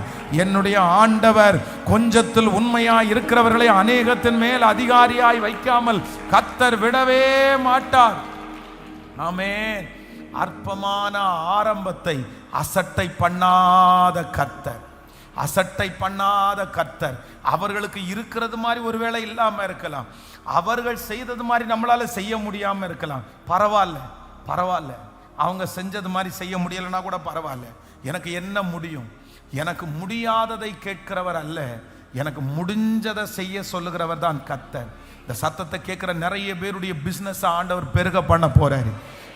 என்னுடைய ஆண்டவர் கொஞ்சத்தில் உண்மையா இருக்கிறவர்களை அநேகத்தின் மேல் அதிகாரியாய் வைக்காமல் கர்த்தர் விடவே மாட்டார். ஆமென். அற்பமான ஆரம்பத்தை அசட்டை பண்ணாத கர்த்தர், அசட்டை பண்ணாத கர்த்தர். அவர்களுக்கு இருக்கிறது மாதிரி ஒருவேளை இல்லாம இருக்கலாம், அவர்கள் செய்தது மாதிரி நம்மளால செய்ய முடியாம இருக்கலாம். பரவாயில்ல, பரவாயில்ல. அவங்க செஞ்சது மாதிரி செய்ய முடியலன்னா கூட பரவாயில்ல. எனக்கு என்ன முடியும்? எனக்கு முடியாததை கேட்கிறவர் அல்ல, எனக்கு முடிஞ்சதை செய்ய சொல்லுகிறவர் தான் கர்த்தர். இந்த சத்தத்தை கேட்கிற நிறைய பேருடைய பிசினஸ் ஆண்டவர் பெருக பண்ண போறாரு.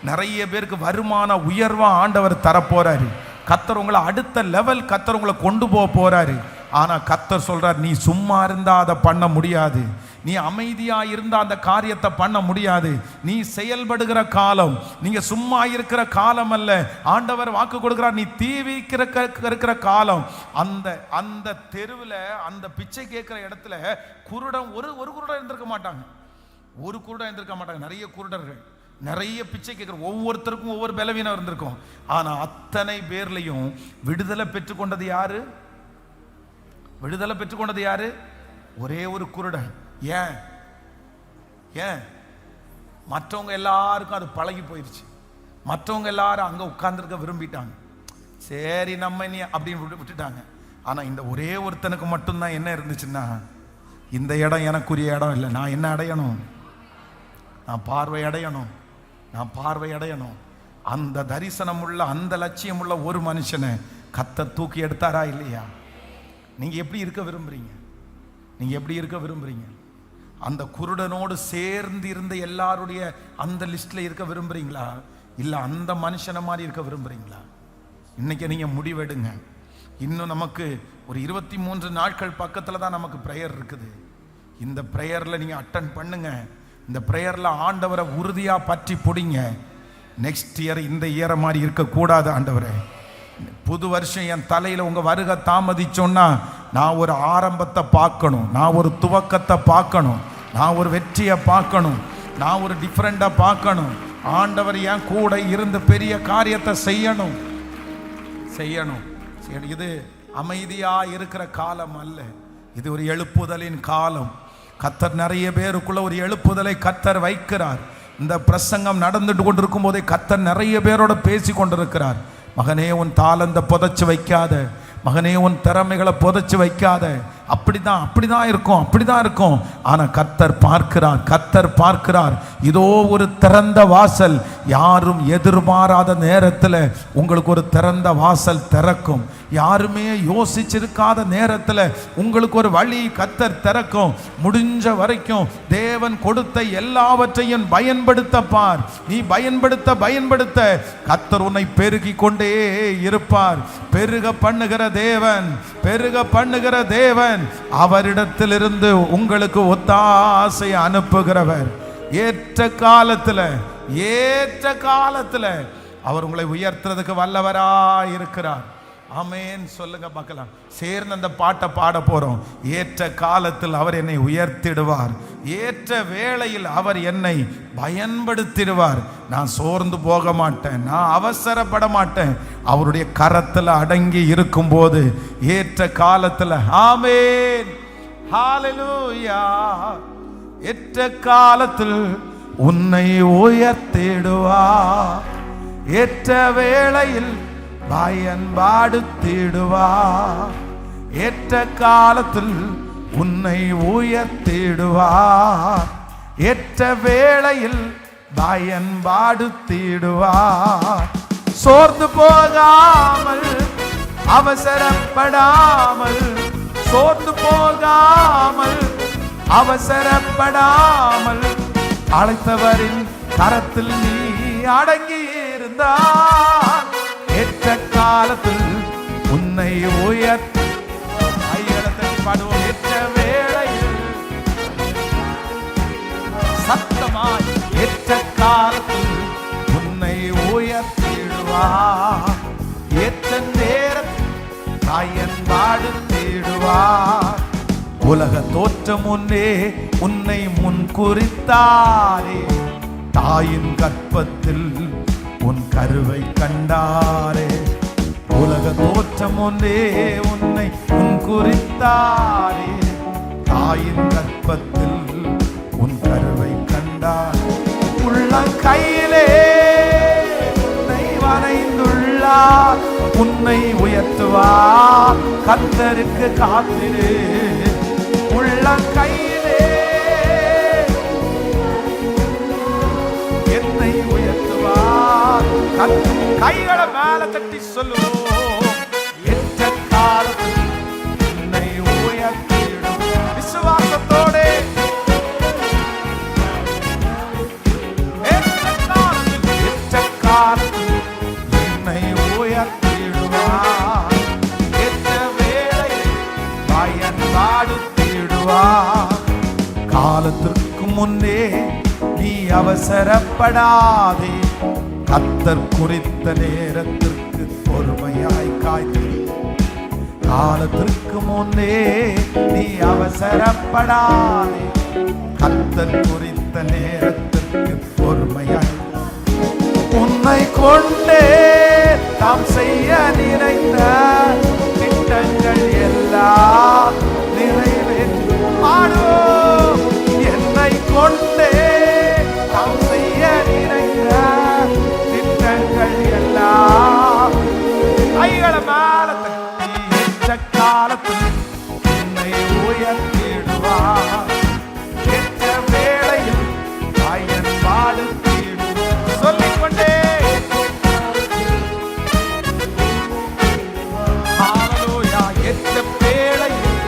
நிறைய பேருக்கு வருமான உயர்வா ஆண்டவர் தரப்போறாரு. கர்த்தர் உங்களை அடுத்த லெவல் கர்த்தர் உங்களை கொண்டு போக போறாரு. ஆனா கர்த்தர் சொல்றார், நீ சும்மா இருந்தா அதை பண்ண முடியாது, நீ அமைதியா இருந்தா அந்த காரியத்தை பண்ண முடியாது. நீ செயல்படுகிற காலம், நீங்க சும்மா இருக்கிற காலம் அல்ல. ஆண்டவர் வாக்கு கொடுக்கிறார், நீ இருக்கிற காலம். அந்த அந்த தெருவில் அந்த பிச்சை கேட்கிற இடத்துல குருடன் ஒரு குருடன் இருந்திருக்க மாட்டாங்க, ஒரு குருடன் இருந்திருக்க மாட்டாங்க. நிறைய குருடர்கள், நிறைய பிச்சை கேட்கிற ஒவ்வொருத்தருக்கும் ஒவ்வொரு பலவீனம் இருந்திருக்கும். ஆனா அத்தனை பேர்லையும் விடுதலை பெற்றுக்கொண்டது யாரு? விடுதலை பெற்றுக்கொண்டது யாரு? ஒரே ஒரு குருடன். ஏன்? ஏன்? மற்றவங்க எல்லாருக்கும் அது பழகி போயிடுச்சு. மற்றவங்க எல்லாரும் அங்க உட்கார்ந்துருக்க விரும்பிட்டாங்க. சரி நம்ம நீ அப்படின்னு விட்டுட்டாங்க. ஆனா இந்த ஒரே ஒருத்தனுக்கு மட்டும்தான் என்ன இருந்துச்சுன்னா, இந்த இடம் எனக்குரிய இடம் இல்லை, நான் என்ன அடையணும்? நான் பார்வை அடையணும், நான் பார்வை அடையணும். அந்த தரிசனம் உள்ள, அந்த லட்சியம் உள்ள ஒரு மனுஷனை கர்த்தர் தூக்கி எடுத்தாரா இல்லையா? நீங்க எப்படி இருக்க விரும்புறீங்க? நீங்க எப்படி இருக்க விரும்புறீங்க? அந்த குருடனோடு சேர்ந்து இருந்த எல்லாருடைய அந்த லிஸ்ட்ல இருக்க விரும்புறீங்களா, இல்ல அந்த மனுஷனை மாதிரி இருக்க விரும்புறீங்களா? இன்னைக்கு நீங்க முடிவெடுங்க. இன்னும் நமக்கு ஒரு 23 நாட்கள் பக்கத்துல தான் நமக்கு பிரேயர் இருக்குது. இந்த பிரேயர்ல நீங்க அட்டன் பண்ணுங்க. இந்த பிரேயர்ல ஆண்டவரை உறுதியா பற்றி பிடிங்க. நெக்ஸ்ட் இயர் இந்த இயரை மாதிரி இருக்கக்கூடாது ஆண்டவரே. புது வருஷம் என் தலையில உங்க வருகை தாமதிச்சோன்னா நான் ஒரு ஆரம்பத்தை பார்க்கணும், நான் ஒரு துவக்கத்தை பார்க்கணும், நான் ஒரு வெற்றியை பார்க்கணும், நான் ஒரு டிஃப்ரெண்டா பார்க்கணும். ஆண்டவர் என் கூட இருந்து பெரிய காரியத்தை செய்யணும் செய்யணும். இது அமைதியா இருக்கிற காலம் அல்ல, இது ஒரு எழுப்புதலின் காலம். கர்த்தர் நிறைய பேருக்குள்ள ஒரு எழுப்புதலை கர்த்தர் வைக்கிறார். இந்த பிரசங்கம் நடந்துட்டு கொண்டிருக்கும் போதே கர்த்தர் நிறைய பேரோட பேசி கொண்டிருக்கிறார். மகனே, உன் தாளந்த புதைச்சு வைக்காத, மகனே உன் திறமைகளை புதைச்சு வைக்காத. அப்படிதான் இருக்கும். ஆனா கர்த்தர் பார்க்கிறார், கர்த்தர் பார்க்கிறார். இதோ ஒரு திறந்த வாசல், யாரும் எதிர்பாராத நேரத்தில் உங்களுக்கு ஒரு திறந்த வாசல் திறக்கும். யாருமே யோசிச்சிருக்காத நேரத்தில் உங்களுக்கு ஒரு வழி கர்த்தர் திறக்கும். முடிஞ்ச வரைக்கும் தேவன் கொடுத்த எல்லாவற்றையும் பயன்படுத்த பார். நீ பயன்படுத்த கர்த்தர் உன்னை பெருகி கொண்டே இருப்பார். பெருக பண்ணுகிற தேவன் அவரிடத்திலிருந்து உங்களுக்கு ஒத்தாசை அனுப்புகிறவர். ஏற்ற காலத்துல அவர் உங்களை உயர்த்துறதுக்கு வல்லவராய் இருக்கிறார். ஆமென் சொல்லுங்க பார்க்கலாம். சேர்ந்து அந்த பாட்டை பாட போறோம். ஏற்ற காலத்தில் அவர் என்னை உயர்த்திடுவார், ஏற்ற வேளையில் அவர் என்னை பயன்படுத்திடுவார். நான் சோர்ந்து போக மாட்டேன், நான் அவசரப்பட மாட்டேன். அவருடைய கரத்தில் அடங்கி இருக்கும் போது ஏற்ற காலத்தில், ஆமென் ஹalleluya, ஏற்ற காலத்தில் உன்னை உயர்த்திடுவார், ஏற்ற வேளையில் பயன்படுத்திடுவார், ஏற்ற காலத்தில் உன்னை உயர்த்திடுவார், ஏற்ற வேளையில் பயன்படுத்திடுவார். சோர்ந்து போகாமல் அவசரப்படாமல் சோர்ந்து போகாமல் அவசரப்படாமல் அழைத்தவரின் கரத்தில் நீ அடங்கி இருந்தால் ஏற்ற காலத்தில் உன்னை உயர்த்தி பாடுவோம். ஏற்ற வேளையில் சத்தமாய் ஏற்ற காலத்தில் உன்னை உயர்த்திடுவார். ஏற்ற நேரத்தில் தாயன் பாடுத்திடுவார். உலக தோற்றம் முன்னே உன்னை முன் குறித்தாரே, தாயின் கற்பத்தில் உன் கருவை கண்டாரே. உலக தோற்றம் முன்னே உன்னை முன் குறித்தாரே, தாயின் கற்பத்தில் உன் கருவை கண்டார். உள்ள கையிலே உன்னை வரைந்துள்ளார், உன்னை உயர்த்துவார். கர்த்தருக்கு காத்திரு. உள்ள கையிலே என்னை உயர்த்துவார். கைகளை மேல தட்டி சொல்லுவோம். ஏற்ற காலத்தில் என்னை உயர்த்திடும். விசுவாசத்தோடு ஏற்ற காலத்தில் என்னை உயர்த்திடுவார். ஏற்ற வேளையில் பயன் பாடுத்திடுவார். காலத்திற்கு முன்னே நீ அவசரப்படாதே, கர்த்தர் குறித்த நேரத்திற்கு பொறுமையாய் காய்த்து. காலத்திற்கு முன்னே நீ அவசரப்படாதே, கர்த்தர் குறித்த நேரத்திற்கு பொறுமையாய். உன்னை கொண்டே தாம் செய்ய நினைத்த திட்டங்கள் எல்லாம் நிறைவேற்றி பாடுவோம். என்னை கொண்டே தாம் செய்ய நினைத்த திட்டங்கள் எல்லாம் கைகளை மேல தட்டி ஏற்ற காலத்தில் என்னை உயர்த்திடுவார். ஏற்ற வேளையில் பயன் பாடுத்திடுவார். சொல்லிக்கொண்டே ஹல்லேலூயா. ஏற்ற வேளையில்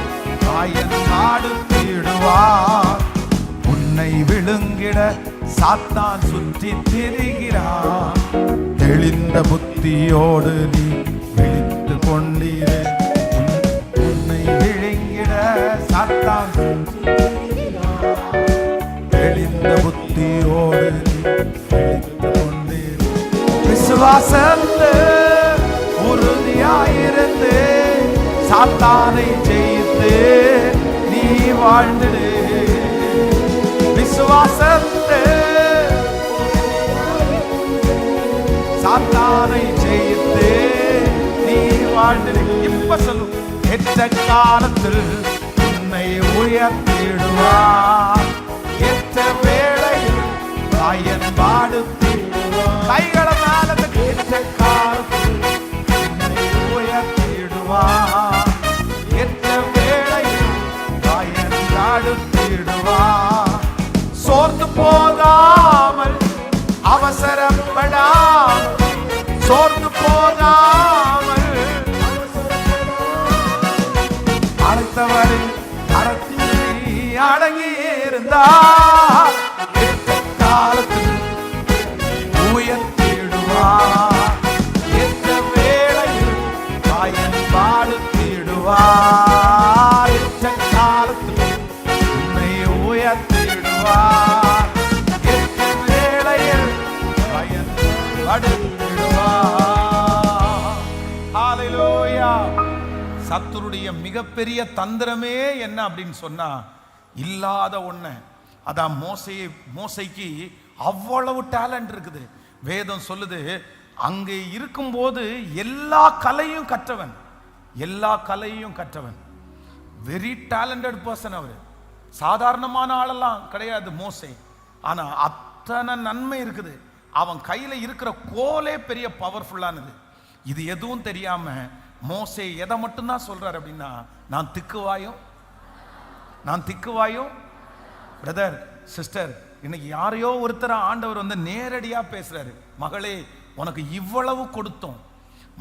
பயன் பாடுத்திடுவார். உன்னை விழுங்கிட சாத்தான் சுற்றி திரிகிறான். தெளிந்த புத்தியோடு நீ விழித்து கொண்டீரே. உன்னை விழுங்கிட சாத்தான் தெளிந்த புத்தியோடு நீ விழித்து கொண்டீரே. விசுவாசத்து உறுதியாயிருந்து சாத்தானை ஜெயித்து நீ வாழ்ந்திடு. விசுவாசத்து சாத்தானை ஜெயித்து நீ வாழ்ந்திடு. இப்ப சொல்லு. ஏற்ற காலத்தில் உன்னை உயர்த்திடுவார். ஏற்ற வேளையில் பயன் பாடுத்திடுவார். கைகளை மேல ஏற்ற காலத்தில் உன்னை உயர்த்திடுவார். ஏற்ற வேளையில் பயன் பாடுத்திடுவார். சோர்ந்து போகாமல் அவசரப்படாமல், சோர்ந்து போகாமல் அழைத்தவரின் கரத்தில் அடங்கி இருந்தார். ஏற்ற காலத்தில் உயர்த்திடுவார். ஏற்ற வேளையில் பயன் பாடுத்திடுவார். ஏற்ற காலத்தில் உன்னை உயர்த்திடுவார். ஏற்ற வேளையில் பயன் பாடுத்திடுவார். ஹல்லேலூயா. சத்துருடைய மிகப்பெரிய தந்திரமே என்ன அப்படின்னு சொன்னா, இல்லாத ஒண்ணு. அதான் மோசைக்கு அவ்வளவு டேலண்ட் இருக்குது. வேதம் சொல்லுது, அங்கே இருக்கும்போது எல்லா கலையும் கற்றவன், எல்லா கலையும் கற்றவன். Very talented person. அவர் சாதாரணமான ஆளெல்லாம் கிடையாது மோசே. ஆனா அத்தனை நன்மை இருக்குது. அவன் கையில இருக்கிற கோலே பெரிய பவர்ஃபுல்லானது. இது எதுவும் தெரியாம மோசே எதை மட்டும்தான் சொல்றாரு அப்படின்னா, நான் திக்குவாயும். பிரதர் சிஸ்டர், இன்னைக்கு யாரையோ ஒருத்தர் ஆண்டவர் வந்து நேரடியா பேசுறாரு. மகளே, உனக்கு இவ்வளவு கொடுத்தோம்.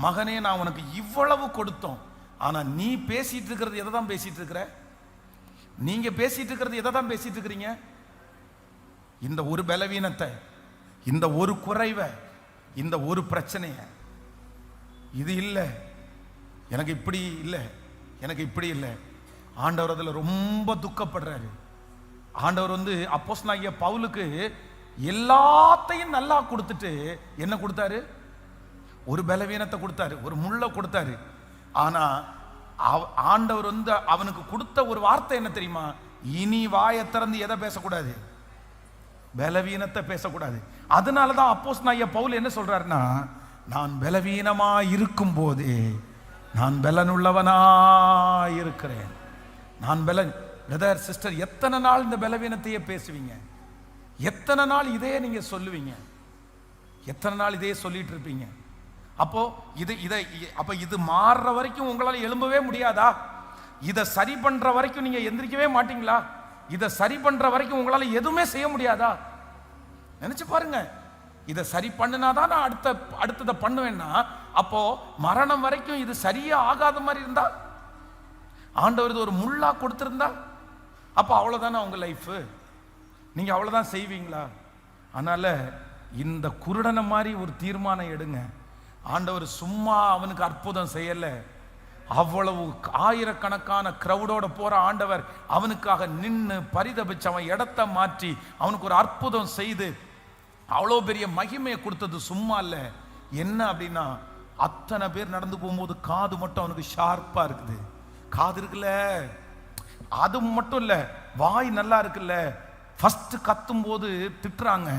மகனே, நான் உனக்கு இவ்வளவு கொடுத்தோம். ஆனா நீ பேசிட்டு இருக்கிறது எதை தான் பேசிட்டு இருக்கிற? நீங்க பேசிட்டு இருக்கிறது எதை தான் பேசிட்டு இருக்கிறீங்க? இந்த ஒரு பலவீனத்தை, இந்த ஒரு குறைவை, இந்த ஒரு பிரச்சனைய, இது இல்லை எனக்கு இப்படி இல்லை, எனக்கு இப்படி இல்லை. ஆண்டவர் அதில் ரொம்ப துக்கப்படுறாரு. ஆண்டவர் அப்போஸ்தலனாகிய பவுலுக்கு எல்லாத்தையும் நல்லா கொடுத்துட்டு என்ன கொடுத்தாரு? ஒரு பலவீனத்தை கொடுத்தாரு, ஒரு முள்ள கொடுத்தாரு. ஆனா ஆண்டவர் அவனுக்கு கொடுத்த ஒரு வார்த்தை என்ன தெரியுமா? இனி வாயை திறந்து எதை பேசக்கூடாது? பலவீனத்தை பேசக்கூடாது. அதனாலதான் அப்போஸ்தலனாகிய பவுல் என்ன சொல்றாருன்னா, நான் பலவீனமா இருக்கும் போதே நான் பலனுள்ளவனா இருக்கிறேன். நான் பிரதர் சிஸ்டர், எத்தனை நாள் இந்த பலவீனத்தையே பேசுவீங்க? எத்தனை நாள் இதே நீங்க சொல்லுவீங்க? எத்தனை நாள் இதே சொல்லிட்டு இருப்பீங்க? அப்போ இது மாறுற வரைக்கும் உங்களால எழும்பவே முடியாதா? இதை சரி பண்ற வரைக்கும் நீங்க எந்திரிக்கவே மாட்டீங்களா? இதை சரி பண்ற வரைக்கும் உங்களால எதுவுமே செய்ய முடியாதா? நினைச்சு பாருங்க. இதை சரி பண்ணினாதான் நான் அடுத்ததை பண்ணுவேன்னா, அப்போ மரணம் வரைக்கும் இது சரியா ஆகாத மாதிரி இருந்தா, ஆண்டவர் இது ஒரு முள்ளா கொடுத்திருந்தா, அப்போ அவ்வளவுதானே உங்க லைஃப்? நீங்க அவ்வளவுதான் செய்வீங்களா? அதனால இந்த குருடனை மாதிரி ஒரு தீர்மானம் எடுங்க. ஆண்டவர் சும்மா அவனுக்கு அற்புதம் செய்யல. அவ்வளவு ஆயிரக்கணக்கான கிரவுடோட போற ஆண்டவர் அவனுக்காக நின்று பரிதபிச்சு அவன் இடத்தை மாற்றி அவனுக்கு ஒரு அற்புதம் செய்து அவ்வளோ பெரிய மகிமையை கொடுத்தது சும்மா இல்ல. என்ன அப்படின்னா, அத்தனை பேர் நடந்து போகும்போது காது மட்டும் அவனுக்கு ஷார்ப்பா இருக்குது. காது இருக்குல்ல, அது மட்டும் இல்ல, வாய் நல்லா இருக்குல்ல. ஃபர்ஸ்ட் கத்தும் போது திட்டுறாங்க.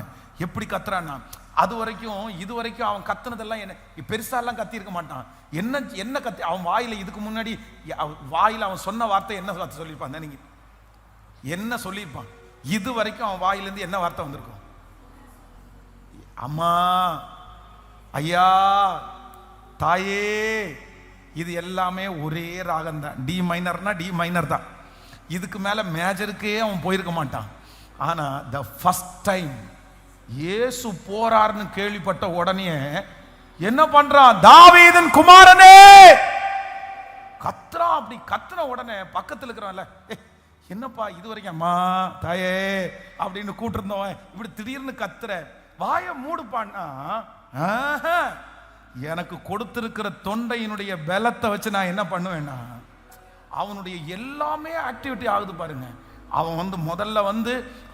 எப்படி கத்துறான்னா, இது வரைக்கும் அவன் கத்துனதெல்லாம் என்ன பெருசா எல்லாம் கத்தி இருக்க மாட்டான். என்ன கத்தி அவன் வாயில இதுக்கு முன்னாடி வாயில அவன் சொன்ன வார்த்தை என்ன சொல்லியிருப்பான்? நீங்க என்ன சொல்லியிருப்பான்? இது வரைக்கும் அவன் வாயிலிருந்து என்ன வார்த்தை வந்திருக்கும்? அம்மா, ஐயா, தாயே. இது எல்லாமே ஒரே ராகம் தான். டி மைனர்னா டி மைனர் தான். இதுக்கு மேல மேஜருக்கே அவன் போயிருக்க மாட்டான். ஆனா த ஃபர்ஸ்ட் டைம் இயேசு போறாருன்னு கேள்விப்பட்ட உடனே என்ன பண்றான்? தாவீதின் குமாரனே கத்துறான். அப்படி கத்துன உடனே பக்கத்துல இருக்கிறவன்ல, என்னப்பா இது வரைக்கும் அம்மா தாயே அப்படின்னு கூட்டிருந்தவன் இப்படி திடீர்னு கத்துற, வாய மூடுப்பான்னா, எனக்கு கொடுத்திருக்கிற தொண்டையினுடைய பலத்தை வச்சு நான் என்ன பண்ணுவேன்னா, அவனுடைய எல்லாமே ஆக்டிவிட்டி ஆகுது பாருங்க. அவன் முதல்ல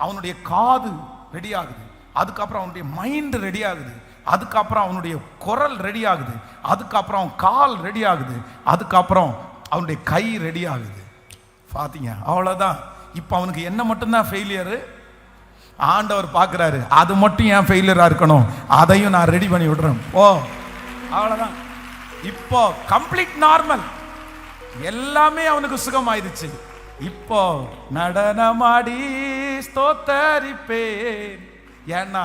அவனுடைய காது ரெடி ஆகுது, அதுக்கப்புறம் அவனுடைய மைண்ட் ரெடி ஆகுது, அதுக்கப்புறம் அவனுடைய குரல் ரெடி ஆகுது, அதுக்கப்புறம் அவன் கால் ரெடி ஆகுது, அதுக்கப்புறம் அவனுடைய கை ரெடி ஆகுது. பாத்தீங்க? அவ்வளவுதான். இப்ப அவனுக்கு என்ன மட்டும்தான் ஃபெயிலியரு? ஆண்டவர் பார்க்கிறாரு, அது மட்டும் ஏன் ஃபெயிலியரா இருக்கணும், அதையும் நான் ரெடி பண்ணி விடுறேன். ஓ, அவ்வளவுதான். இப்போ கம்ப்ளீட் நார்மல், எல்லாமே அவனுக்கு சுகம் ஆயிடுச்சு. இப்போ நடனமாடி ஸ்தோத்தரிப்பேன். ஏன்னா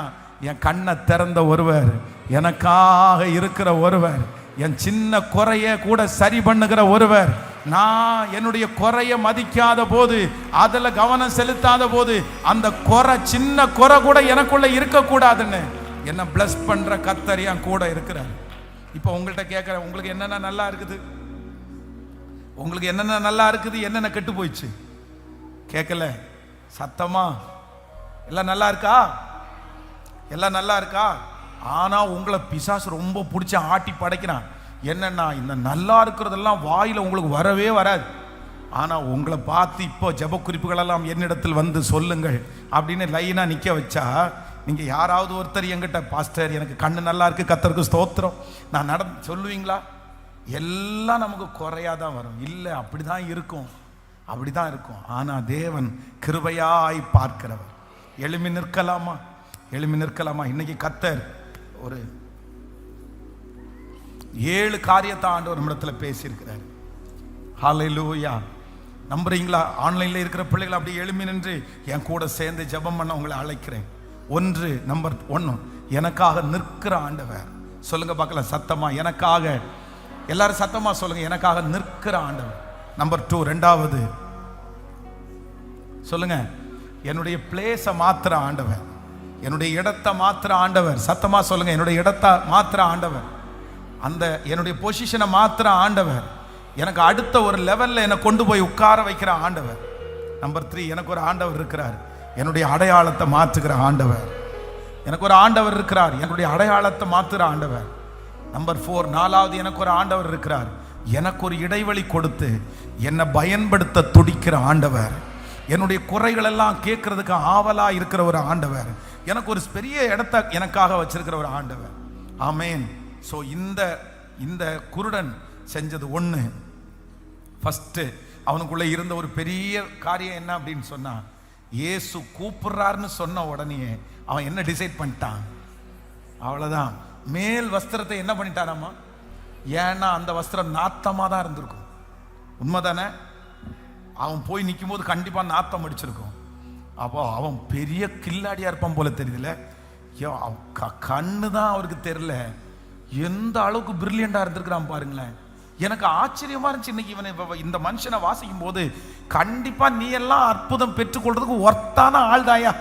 என் கண்ணை திறந்த ஒருவர், எனக்காக இருக்கிற ஒருவர், என் சின்ன குறைய கூட சரி பண்ணுகிற ஒருவர். நான் என்னுடைய குறைய மதிக்காத போது, அதுல கவனம் செலுத்தாத போது, அந்த குறை, சின்ன குறை கூட எனக்குள்ள இருக்கக்கூடாதுன்னு என்ன பிளஸ் பண்ற கர்த்தர் என் கூட இருக்கிறார். இப்போ உங்கள்கிட்ட கேட்கிறேன், உங்களுக்கு என்னென்ன நல்லா இருக்குது? உங்களுக்கு என்னென்ன நல்லா இருக்குது, என்னென்ன கெட்டு போயிடுச்சு? கேட்கல சத்தமா. எல்லாம் நல்லா இருக்கா? எல்லாம் நல்லா இருக்கா? ஆனா உங்களை பிசாசு ரொம்ப பிடிச்ச ஆட்டி படைக்கிறான். என்னன்னா, இந்த நல்லா இருக்கிறதெல்லாம் வாயில உங்களுக்கு வரவே வராது. ஆனா உங்களை பார்த்து இப்போ ஜெப குறிப்புகளெல்லாம் என்னிடத்தில் வந்து சொல்லுங்கள் அப்படின்னு லைனா நிக்க வச்சா, நீங்க யாராவது ஒருத்தர் என்கிட்ட, பாஸ்டர் எனக்கு கண்ணு நல்லா இருக்கு, கர்த்தருக்கு ஸ்தோத்திரம், நான் சொல்லுவீங்களா? எல்லாம் நமக்கு குறையாதான் வரும். இல்லை, அப்படிதான் இருக்கும், அப்படிதான் இருக்கும். ஆனா தேவன் கிருபையாய் பார்க்கிறவர். எழுமி நிற்கலாமா? எழுமி நிற்கலாமா? இன்னைக்கு கர்த்தர் ஒரு 7 காரியத்தை ஆண்டவர் நம்மிடத்துல பேசியிருக்கிறார். ஹல்லேலூயா. நம்புறீங்களா? ஆன்லைன்ல இருக்கிற பிள்ளைகள் அப்படி எழுமி நின்று என் கூட சேர்ந்து ஜெபம் பண்ண உங்களை அழைக்கிறேன். நம்பர் 1, எனக்காக நிற்கிற ஆண்டவர். சொல்லுங்க பார்க்கலாம் சத்தமா, எனக்காக. எல்லாரும் சத்தமா சொல்லுங்க, எனக்காக நிற்கிற ஆண்டவர். நம்பர் 2, ரெண்டாவது சொல்லுங்க, என்னுடைய பிளேஸ மாத்திர ஆண்டவர், என்னுடைய இடத்தை மாத்திர ஆண்டவர். சத்தமா சொல்லுங்க, என்னுடைய இடத்தை மாத்திர ஆண்டவர், அந்த என்னுடைய பொசிஷனை மாத்திர ஆண்டவர், எனக்கு அடுத்த ஒரு லெவல்ல என்னை கொண்டு போய் உட்கார வைக்கிற ஆண்டவர். நம்பர் 3, எனக்கு ஒரு ஆண்டவர் இருக்கிறார், என்னுடைய அடையாளத்தை மாற்றுகிற ஆண்டவர். எனக்கு ஒரு ஆண்டவர் இருக்கிறார், என்னுடைய அடையாளத்தை மாற்றுகிற ஆண்டவர். நம்பர் 4, 4வது, எனக்கு ஒரு ஆண்டவர் இருக்கிறார், எனக்கு ஒரு இடைவெளி கொடுத்து என்னை பயன்படுத்த துடிக்கிற ஆண்டவர். என்னுடைய குறைகள் எல்லாம் கேட்கறதுக்கு ஆவலா இருக்கிற ஒரு ஆண்டவர். எனக்கு ஒரு பெரிய இடத்தை எனக்காக வச்சிருக்கிற ஒரு ஆண்டவர். ஆமேன். ஸோ இந்த குருடன் செஞ்சது ஒன்று. ஃபஸ்ட்டு அவனுக்குள்ளே இருந்த ஒரு பெரிய காரியம் என்ன அப்படின்னு சொன்னா, இயேசு கூப்பிடுறாருன்னு சொன்ன உடனே அவன் என்ன டிசைட் பண்ணிட்டான், அவ்வளோதான், மேல் வஸ்திரத்தை என்ன பண்ணிட்டானாமா? ஏன்னா அந்த வஸ்திரம் நாத்தமாக தான் இருந்திருக்கும். உண்மைதானே? அவன் போய் நிற்கும் போது கண்டிப்பாக நாத்தம் அடிச்சிருக்கும். அப்போ அவன் பெரிய கில்லாடியா இருப்பான் போல தெரியுதுல. கண்ணு தான் அவருக்கு தெரியல, எந்த அளவுக்கு பிரில்லியண்டா இருந்திருக்கிறான் பாருங்களேன். எனக்கு ஆச்சரியமா இருந்துச்சு. இன்னைக்கு இவனை இந்த மனுஷனை வாசிக்கும் போது கண்டிப்பா நீ எல்லாம் அற்புதம் பெற்றுக்கொள்றதுக்கு ஒர்த்தான ஆள் தாயா,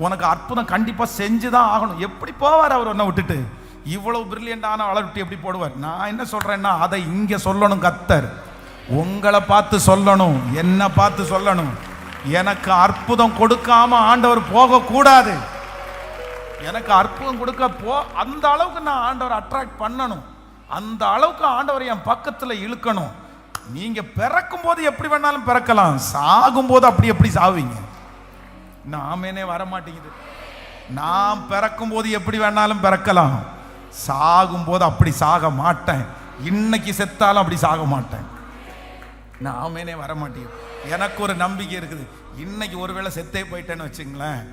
உனக்கு அற்புதம் கண்டிப்பா செஞ்சுதான் ஆகணும். எப்படி போவார் அவர் ஒன்ன விட்டுட்டு? இவ்வளவு பிரில்லியண்டான ஆளை விட்டு எப்படி போடுவார்? நான் என்ன சொல்றேன்னா, அதை இங்க சொல்லணும். கர்த்தர் உங்களை பார்த்து சொல்லணும், என்ன பார்த்து சொல்லணும். எனக்கு அற்புதம் கொடுக்காம ஆண்டவர் போக கூடாது. எனக்கு அற்புதம் கொடுக்க அந்த அளவுக்கு நான் ஆண்டவர் அட்ராக்ட் பண்ணணும், அந்த அளவுக்கு ஆண்டவர் என் பக்கத்துல இழுக்கணும். நீங்க பிறக்கும் போது எப்படி வேணாலும் பிறக்கலாம், சாகும் போது அப்படி எப்படி சாவீங்க? நாமேனே வர மாட்டேங்குது. நான் பிறக்கும் போது எப்படி வேணாலும் பிறக்கலாம், சாகும் போது அப்படி சாக மாட்டேன். இன்னைக்கு செத்தாலும் அப்படி சாக மாட்டேன். நாமேனே வர மாட்டேங்குது. எனக்கு ஒரு நம்பிக்கை இருக்குது, இன்னைக்கு ஒருவேளை செத்தே போயிட்டேன்னு வச்சுங்களேன்,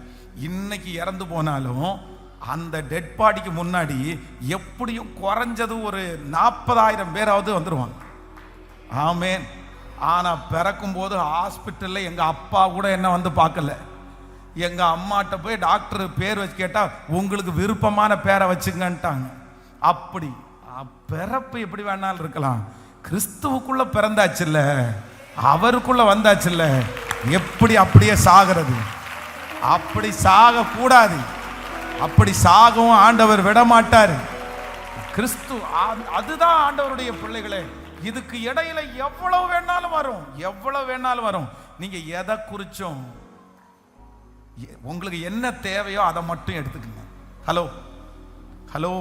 இன்னைக்கு இறந்து போனாலும் அந்த டெட் பாடிக்கு முன்னாடி எப்படியும் குறைஞ்சது ஒரு 40,000 பேராவது வந்துடுவாங்க. ஆமேன். ஆனால் பிறக்கும் போது ஹாஸ்பிட்டலில் எங்கள் அப்பா கூட என்ன வந்து பார்க்கல. எங்கள் அம்மாட்ட போய் டாக்டர் பேர் வச்சு கேட்டால் உங்களுக்கு விருப்பமான பேரை வச்சுங்கன்ட்டாங்க. அப்படி பிறப்பு எப்படி வேணாலும் இருக்கலாம், கிறிஸ்துவுக்குள்ள பிறந்தாச்சுல்ல, அவருக்குள்ள வந்தாச்சுல்ல, எப்படி அப்படியே சாகிறது? அப்படி சாக கூடாது. அப்படி சாகவும் ஆண்டவர் விட மாட்டார். கிறிஸ்து அதுதான் ஆண்டவருடைய பிள்ளைகளே. இதுக்கு இடையில எவ்வளவு வேணாலும் வரும், எவ்வளவு வேணாலும் வரும். நீங்க எதை குறிச்சும் உங்களுக்கு என்ன தேவையோ அதை மட்டும் எடுத்துக்கங்க. ஹலோ ஹலோ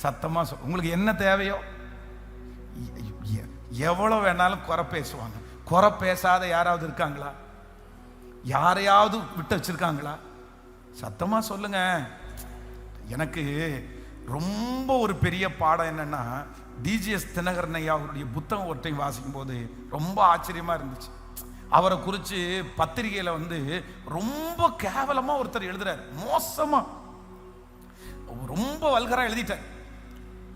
சத்தமா சொல். உங்களுக்கு என்ன தேவையோ எவ்வளவு வேணாலும் குறை பேசுவாங்க. குறை பேசாத யாராவது இருக்காங்களா? யாரையாவது விட்டு வச்சிருக்காங்களா? சத்தமா சொல்லுங்க. எனக்கு ரொம்ப ஒரு பெரிய பாடம் என்னன்னா, டிஜிஎஸ் தினகரன் ஐயா அவருடைய புத்தகம் ஒற்றையும் வாசிக்கும் போது ரொம்ப ஆச்சரியமா இருந்துச்சு. அவரை குறித்து பத்திரிகையில ரொம்ப கேவலமா ஒருத்தர் எழுதுறாரு, மோசமா ரொம்ப வல்கரா எழுதிட்டார்.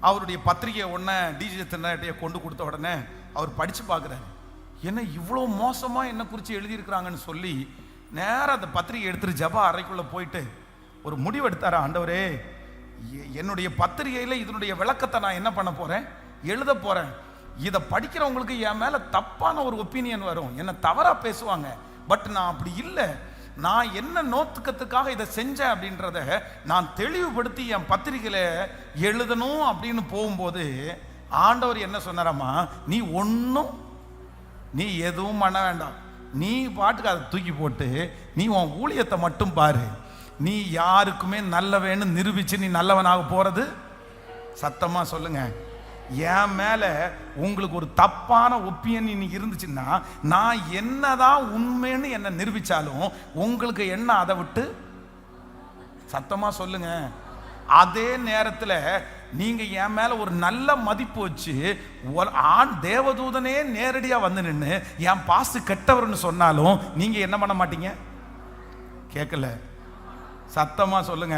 அவருடைய பத்திரிகையை உடனே டிஜிஎஸ் தினகரன் கொண்டு கொடுத்த உடனே அவர் படிச்சு பார்க்குறாரு, என்ன இவ்வளோ மோசமா என்ன குறித்து எழுதியிருக்கிறாங்கன்னு சொல்லி நேரம் அந்த பத்திரிகை எடுத்துட்டு ஜபா அறைக்குள்ள போயிட்டு ஒரு முடிவு எடுத்தாரா, ஆண்டவரே என்னுடைய பத்திரிகையில் இதனுடைய விளக்கத்தை நான் என்ன பண்ண போறேன், எழுத போறேன். இதை படிக்கிறவங்களுக்கு என் மேல தப்பான ஒரு ஒப்பீனியன் வரும், என்ன தவறா பேசுவாங்க. பட் நான் அப்படி இல்லை, நான் என்ன நோக்கத்துக்காக இதை செஞ்சேன் அப்படின்றத நான் தெளிவுபடுத்தி என் பத்திரிகையில எழுதணும் அப்படின்னு போகும்போது ஆண்டவர் என்ன சொன்னாராமா, நீ எதுவும் பண்ண வேண்டாம், நீ பாட்டுக்கு அதை தூக்கி போட்டு நீ உன் ஊழியத்தை மட்டும் பாரு. நீ யாருக்குமே நல்லவன்னு நிரூபிச்சு நீ நல்லவனாக போறது. சத்தமா சொல்லுங்க. என் மேல உங்களுக்கு ஒரு தப்பான ஒப்பீனியன் இன்னைக்கு இருந்துச்சுன்னா, நான் என்னதான் உண்மைன்னு என்ன நிரூபிச்சாலும் உங்களுக்கு என்ன அதை விட்டு? சத்தமா சொல்லுங்க. அதே நேரத்தில் நீங்க என் மேல ஒரு நல்ல மதிப்பு வச்சு தேவதூதனே நேரடியா வந்து நின்று என் பாசு கெட்டவர்னு சொன்னாலும் நீங்க என்ன பண்ண மாட்டீங்க? கேட்கல? சத்தமா சொல்லுங்க.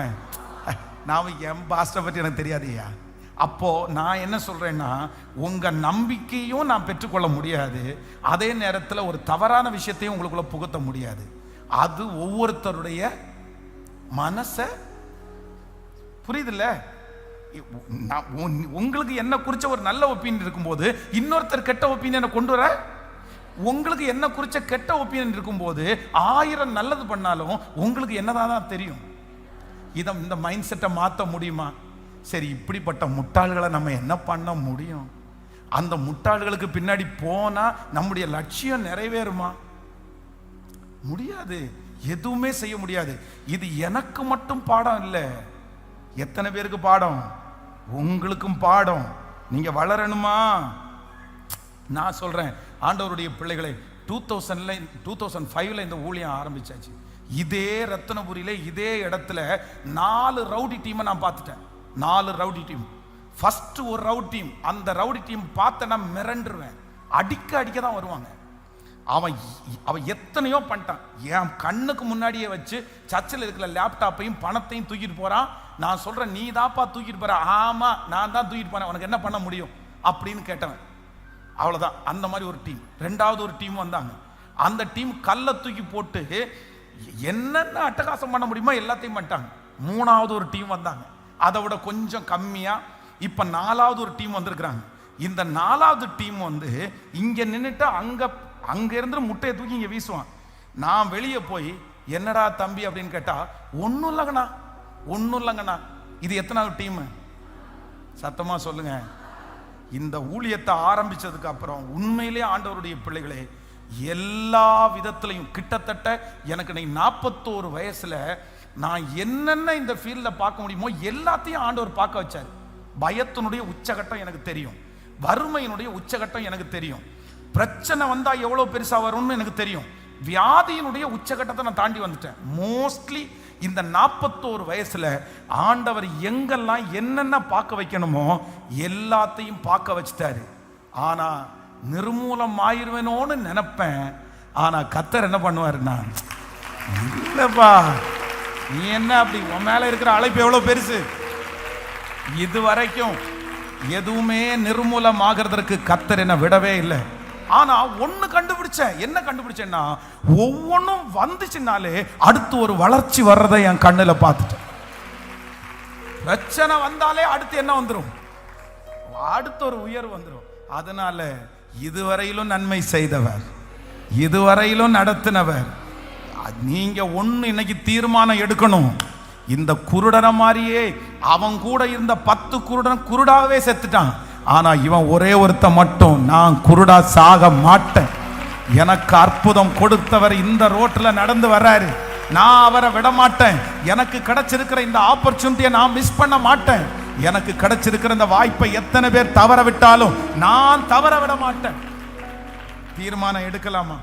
நான் என் பாஸ்டரை பற்றி எனக்கு தெரியாதுயா. அப்போ நான் என்ன சொல்றேன்னா, உங்க நம்பிக்கையும் நான் பெற்றுக்கொள்ள முடியாது, அதே நேரத்தில் ஒரு தவறான விஷயத்தையும் உங்களுக்குள்ள புகுத்த முடியாது. அது ஒவ்வொருத்தருடைய மனசை, புரியுதுல்ல? உங்களுக்கு என்ன குறிச்ச ஒரு நல்ல ஒப்பீனியன் இருக்கும்போது இன்னொருத்தர் கெட்ட ஒப்பீனியனை கொண்டு வர, உங்களுக்கு என்ன குறிச்ச கெட்ட ஒப்பீனியன் இருக்கும்போது 1000 நல்லது பண்ணாலும் உங்களுக்கு என்னதான் தெரியும். இந்த மைண்ட் செட்டை மாற்ற முடியுமா? சரி, இப்படிப்பட்ட முட்டாள்களை நம்ம என்ன பண்ண முடியும்? அந்த முட்டாள்களுக்கு பின்னாடி போனா நம்முடைய லட்சியம் நிறைவேறுமா? முடியாது, எதுவுமே செய்ய முடியாது. இது எனக்கு மட்டும் பாடம் இல்லை. எத்தனை பேருக்கு பாடம்? உங்களுக்கும் பாடம். நீங்க வளரணுமா? நான் சொல்றேன், ஆண்டவருடைய பிள்ளைகளை 2005 இந்த ஊழியம் ஆரம்பிச்சாச்சு. இதே ரத்தினபுரியில இதே இடத்துல 4 ரவுடி டீமை நான் பார்த்துட்டேன். 4 ரவுடி டீம். ஃபர்ஸ்ட் ஒரு ரவுடி டீம், அந்த ரவுடி டீம் பார்த்த நான் மிரண்டுருவேன். அடிக்க தான் வருவாங்க. அவன் எத்தனையோ பண்ணிட்டான். என் கண்ணுக்கு முன்னாடியே வச்சு சர்ச்சில் இருக்கிற லேப்டாப்பையும் பணத்தையும் தூக்கிட்டு போறான். நான் சொல்றேன், நீ தாப்பா தூக்கிட்டு போற. ஆமா, நான் தான் தூக்கிட்டு போறேன், உனக்கு என்ன பண்ண முடியும் அப்படின்னு கேட்டவன். அவ்வளவுதான். அந்த மாதிரி ஒரு டீம். 2வது ஒரு டீம் வந்தாங்க. அந்த டீம் கல்லை தூக்கி போட்டு என்னென்ன அட்டகாசம் பண்ண முடியுமோ எல்லாத்தையும் பண்ணிட்டாங்க. 3வது ஒரு டீம் வந்தாங்க, அதை விட கொஞ்சம் கம்மியா. இப்ப 4வது ஒரு டீம் வந்திருக்கிறாங்க. இந்த 4வது டீம் வந்து இங்க நின்றுட்டு அங்க இருந்து முட்டையை தூக்கி இங்க வீசுவான். நான் வெளியே போய் என்னடா தம்பி அப்படின்னு கேட்டா, ஒன்னும் இல்லைங்கண்ணா. இது எத்தனாவது டீம்? சத்தமா சொல்லுங்க. இந்த ஊழியத்தை ஆரம்பிச்சதுக்கு அப்புறம் உண்மையிலே ஆண்டவருடைய பிள்ளைகளே, எல்லா விதத்திலையும் கிட்டத்தட்ட எனக்கு 41 வயசுல நான் என்னென்ன இந்த ஃபீல்ட்ல பார்க்க முடியுமோ எல்லாத்தையும் ஆண்டவர் பார்க்க வச்சார். பயத்தினுடைய உச்சகட்டம் எனக்கு தெரியும், வறுமையினுடைய உச்சகட்டம் எனக்கு தெரியும், பிரச்சனை வந்தா எவ்வளவு பெருசா வரும்னு எனக்கு தெரியும், வியாதியினுடைய உச்சகட்டத்தை நான் தாண்டி வந்துட்டேன். மோஸ்ட்லி இந்த 41 வயசுல ஆண்டவர் எங்கெல்லாம் என்னென்ன பார்க்க வைக்கணுமோ எல்லாத்தையும் பார்க்க வச்சுட்டாரு. ஆனா நிர்மூலம் ஆயிருவேனோன்னு நினைப்பேன். ஆனா கர்த்தர் என்ன பண்ணுவாருன்னா, இல்லப்பா நீ என்ன அப்படி, உன் மேல இருக்கிற அழைப்பு எவ்வளவு பெருசு. இதுவரைக்கும் எதுவுமே நிர்மூலம் ஆகிறதுக்கு கர்த்தர் என்ன விடவே இல்லை. ஆனா ஒண்ணு கண்டுபிடிச்சேன். என்ன கண்டுபிடிச்சேன்னா, ஒவ்வொன்றும் வந்துச்சுனாலே அடுத்து ஒரு வளர்ச்சி வர்றதை என் கண்ணுல பார்த்துட்டேன். பிரச்சனை வந்தாலே அடுத்து என்ன வந்துடும்? அடுத்து ஒரு உயர்வு வந்துடும். அதனால இதுவரையிலும் நன்மை செய்தவர், இதுவரையிலும் நடத்தினவர். நீங்க ஒண்ணு இன்னைக்கு தீர்மானம் எடுக்கணும். இந்த குருடன மாதிரியே அவன் கூட இருந்த 10 குருடன் குருடாவே செத்துட்டான். ஆனா இவன் ஒரே ஒருத்த மட்டும், நான் குருடா சாக மாட்டேன், எனக்கு அற்புதம் கொடுத்தவர் இந்த ரோட்ல நடந்து வர்றாரு, நான் அவரை விட மாட்டேன், எனக்கு கிடைச்சிருக்கிற இந்த ஆப்பர்ச்சுனிட்டியை நான் மிஸ் பண்ண மாட்டேன், எனக்கு கிடைச்சிருக்கிற இந்த வாய்ப்பை எத்தனை பேர் தவற விட்டாலும் நான் தவற விட மாட்டேன். தீர்மானம் எடுக்கலாமா?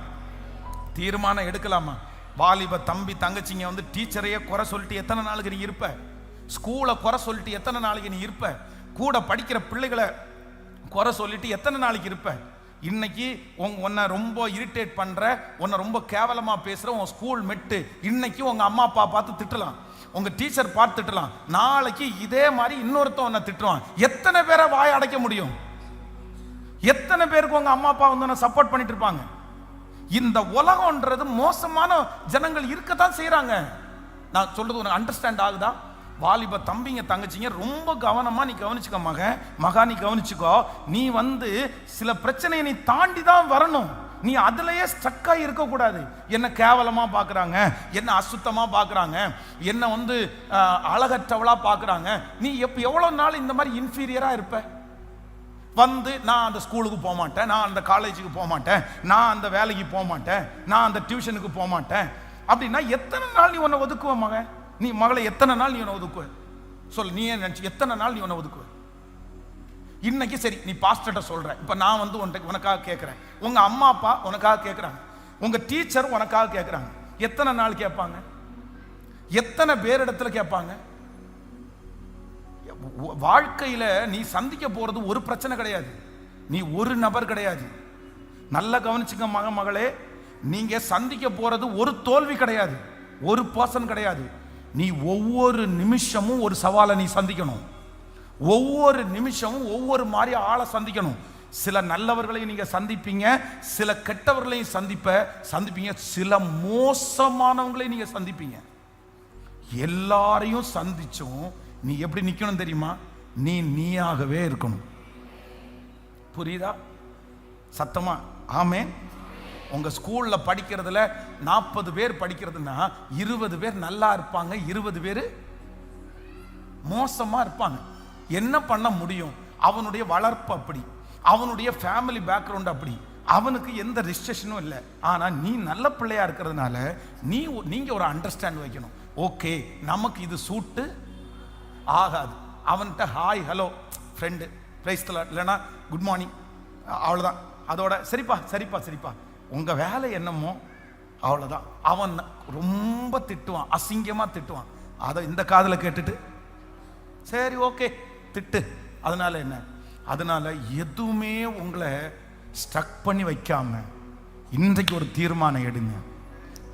தீர்மானம் எடுக்கலாமா? வாலிப தம்பி தங்கச்சிங்க வந்து டீச்சரையே குறை சொல்லிட்டு எத்தனை நாளுக்கு நீ இருப்ப? ஸ்கூலை குறை சொல்லிட்டு எத்தனை நாளைக்கு நீ இருப்ப? கூட படிக்கிற பிள்ளைகளை குறை சொல்லிட்டு எத்தனை நாளைக்கு இருப்ப? இன்னைக்கு உன்னை ரொம்ப இரிட்டேட் பண்ற, உன்னை ரொம்ப கேவலமா பேசுற உன் ஸ்கூல் மெட்டு இன்னைக்கு உங்க அம்மா அப்பா பார்த்து திட்டலாம், உங்க டீச்சர் பார்த்து திட்டலாம், நாளைக்கு இதே மாதிரி இன்னொருத்தன் உன்னை திட்டுவான். எத்தனை பேரை வாய் அடைக்க முடியும்? எத்தனை பேருக்கு உங்க அம்மா அப்பா வந்து சப்போர்ட் பண்ணிட்டு இருப்பாங்க? இந்த உலகம்ன்றது மோசமான ஜனங்கள் இருக்கத்தான் செய்யறாங்க. நான் சொல்றது உனக்கு அண்டர்ஸ்டாண்ட் ஆகுதா? வாலிப தம்பிங்க தங்கச்சிங்க ரொம்ப கவனமா நீ கவனிச்சுக்கோ. மகா நீ கவனிச்சுக்கோ. நீ வந்து சில பிரச்சனையை நீ தாண்டி தான் வரணும். நீ அதுலயே ஸ்டக்கா இருக்க கூடாது. என்ன கேவலமா பாக்குறாங்க, என்ன அசுத்தமா பாக்குறாங்க, என்ன வந்து அழகற்றவளா பாக்குறாங்க, நீ எவ்வளவு நாள் இந்த மாதிரி இன்ஃபீரியரா இருப்ப? வந்து நான் அந்த ஸ்கூலுக்கு போக மாட்டேன், நான் அந்த காலேஜுக்கு போக மாட்டேன், நான் அந்த வேலைக்கு போக மாட்டேன், நான் அந்த டியூஷனுக்கு போக மாட்டேன் அப்படின்னா எத்தனை நாள் நீ உன்னை ஒதுக்குவ? மகன் நீ மகளை எத்தனை நாள் நீ உன்னை ஒதுக்குவ? சொல், நீ நினைச்சு எத்தனை நாள் நீ உன்னை ஒதுக்குவ? இன்னைக்கு சரி நீ பாஸ்டர்ட்ட சொல்ற, இப்ப நான் வந்து உனக்காக கேட்கிறேன், உங்க அம்மா அப்பா உனக்காக கேட்கிறாங்க, உங்க டீச்சர் உனக்காக கேட்கிறாங்க, எத்தனை நாள் கேட்பாங்க? எத்தனை பேர் இடத்துல கேட்பாங்க? வாழ்க்கையில நீ சந்திக்க போறது ஒரு பிரச்சனை கிடையாது, நீ ஒரு நபர் கிடையாது. நல்ல கவனிச்சுக்க மகளே, நீங்க சந்திக்க போறது ஒரு தோல்வி கிடையாது, ஒரு பர்சன் கிடையாது. நீ ஒவ்வொரு நிமிஷமும் ஒரு சவாலை நீ சந்திக்கணும், ஒவ்வொரு நிமிஷமும் ஒவ்வொரு மாதிரி ஆளை சந்திக்கணும். சில நல்லவர்களையும் நீங்க சந்திப்பீங்க, சில கெட்டவர்களையும் சந்திப்பீங்க, சில மோசமானவங்களையும் நீங்க சந்திப்பீங்க. எல்லாரையும் சந்திச்சும் நீ எப்படி நிக்கணும் தெரியுமா? நீயாகவே இருக்கணும். புரியுதா? சத்தமா ஆமென். உங்க ஸ்கூல்ல படிக்கிறதுல 40 பேர் படிக்கிறதுனா 20 பேர் நல்லா இருப்பாங்க, 20 பேர் மோசமா இருப்பாங்க. என்ன பண்ண முடியும்? அவனுடைய வளர்ப்பு அப்படி, அவனுடைய ஃபேமிலி பேக்ரவுண்ட் அப்படி, அவனுக்கு எந்த ரெஸ்ட்ரிக்ஷனும் இல்லை. ஆனால் நீ நல்ல பிள்ளையா இருக்கிறதுனால நீங்க ஒரு அண்டர்ஸ்டாண்ட் வைக்கணும். ஓகே, நமக்கு இது சூட்டு ஆகாது. அவன்கிட்ட ஹாய் ஹலோ ஃப்ரெண்டு பிரைஸ் இல்லைன்னா குட் மார்னிங் அவ்வளோதான். அதோட சரிப்பா சரிப்பா சரிப்பா உங்கள் வேலை என்னமோ அவ்வளோதான். அவன் ரொம்ப திட்டுவான், அசிங்கமாக திட்டுவான். அதை இந்த காதில் கேட்டுட்டு சரி ஓகே திட்டு. அதனால என்ன? அதனால எதுவுமே உங்களை ஸ்டக் பண்ணி வைக்காம இன்றைக்கு ஒரு தீர்மானம் எடுங்க.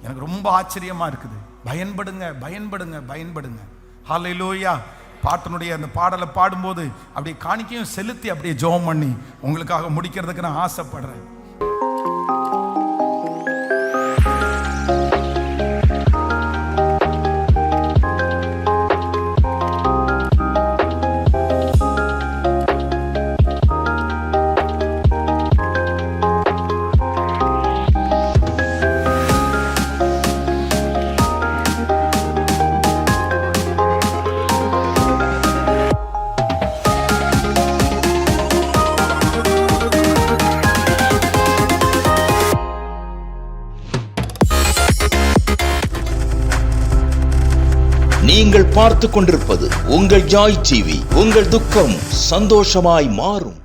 எனக்கு ரொம்ப ஆச்சரியமா இருக்குது. பயன்படுங்க பயன்படுங்க பயன்படுங்க. ஹல்லேலூயா. பாட்டினுடைய அந்த பாடலை பாடும்போது அப்படியே காணிக்கையும் செலுத்தி அப்படியே ஜெபம் பண்ணி உங்களுக்காக முடிக்கிறதுக்கு நான் ஆசைப்படுறேன். நீங்கள் பார்த்துக் கொண்டிருப்பது உங்கள் ஜாய் டிவி. உங்கள் துக்கம் சந்தோஷமாய் மாறும்.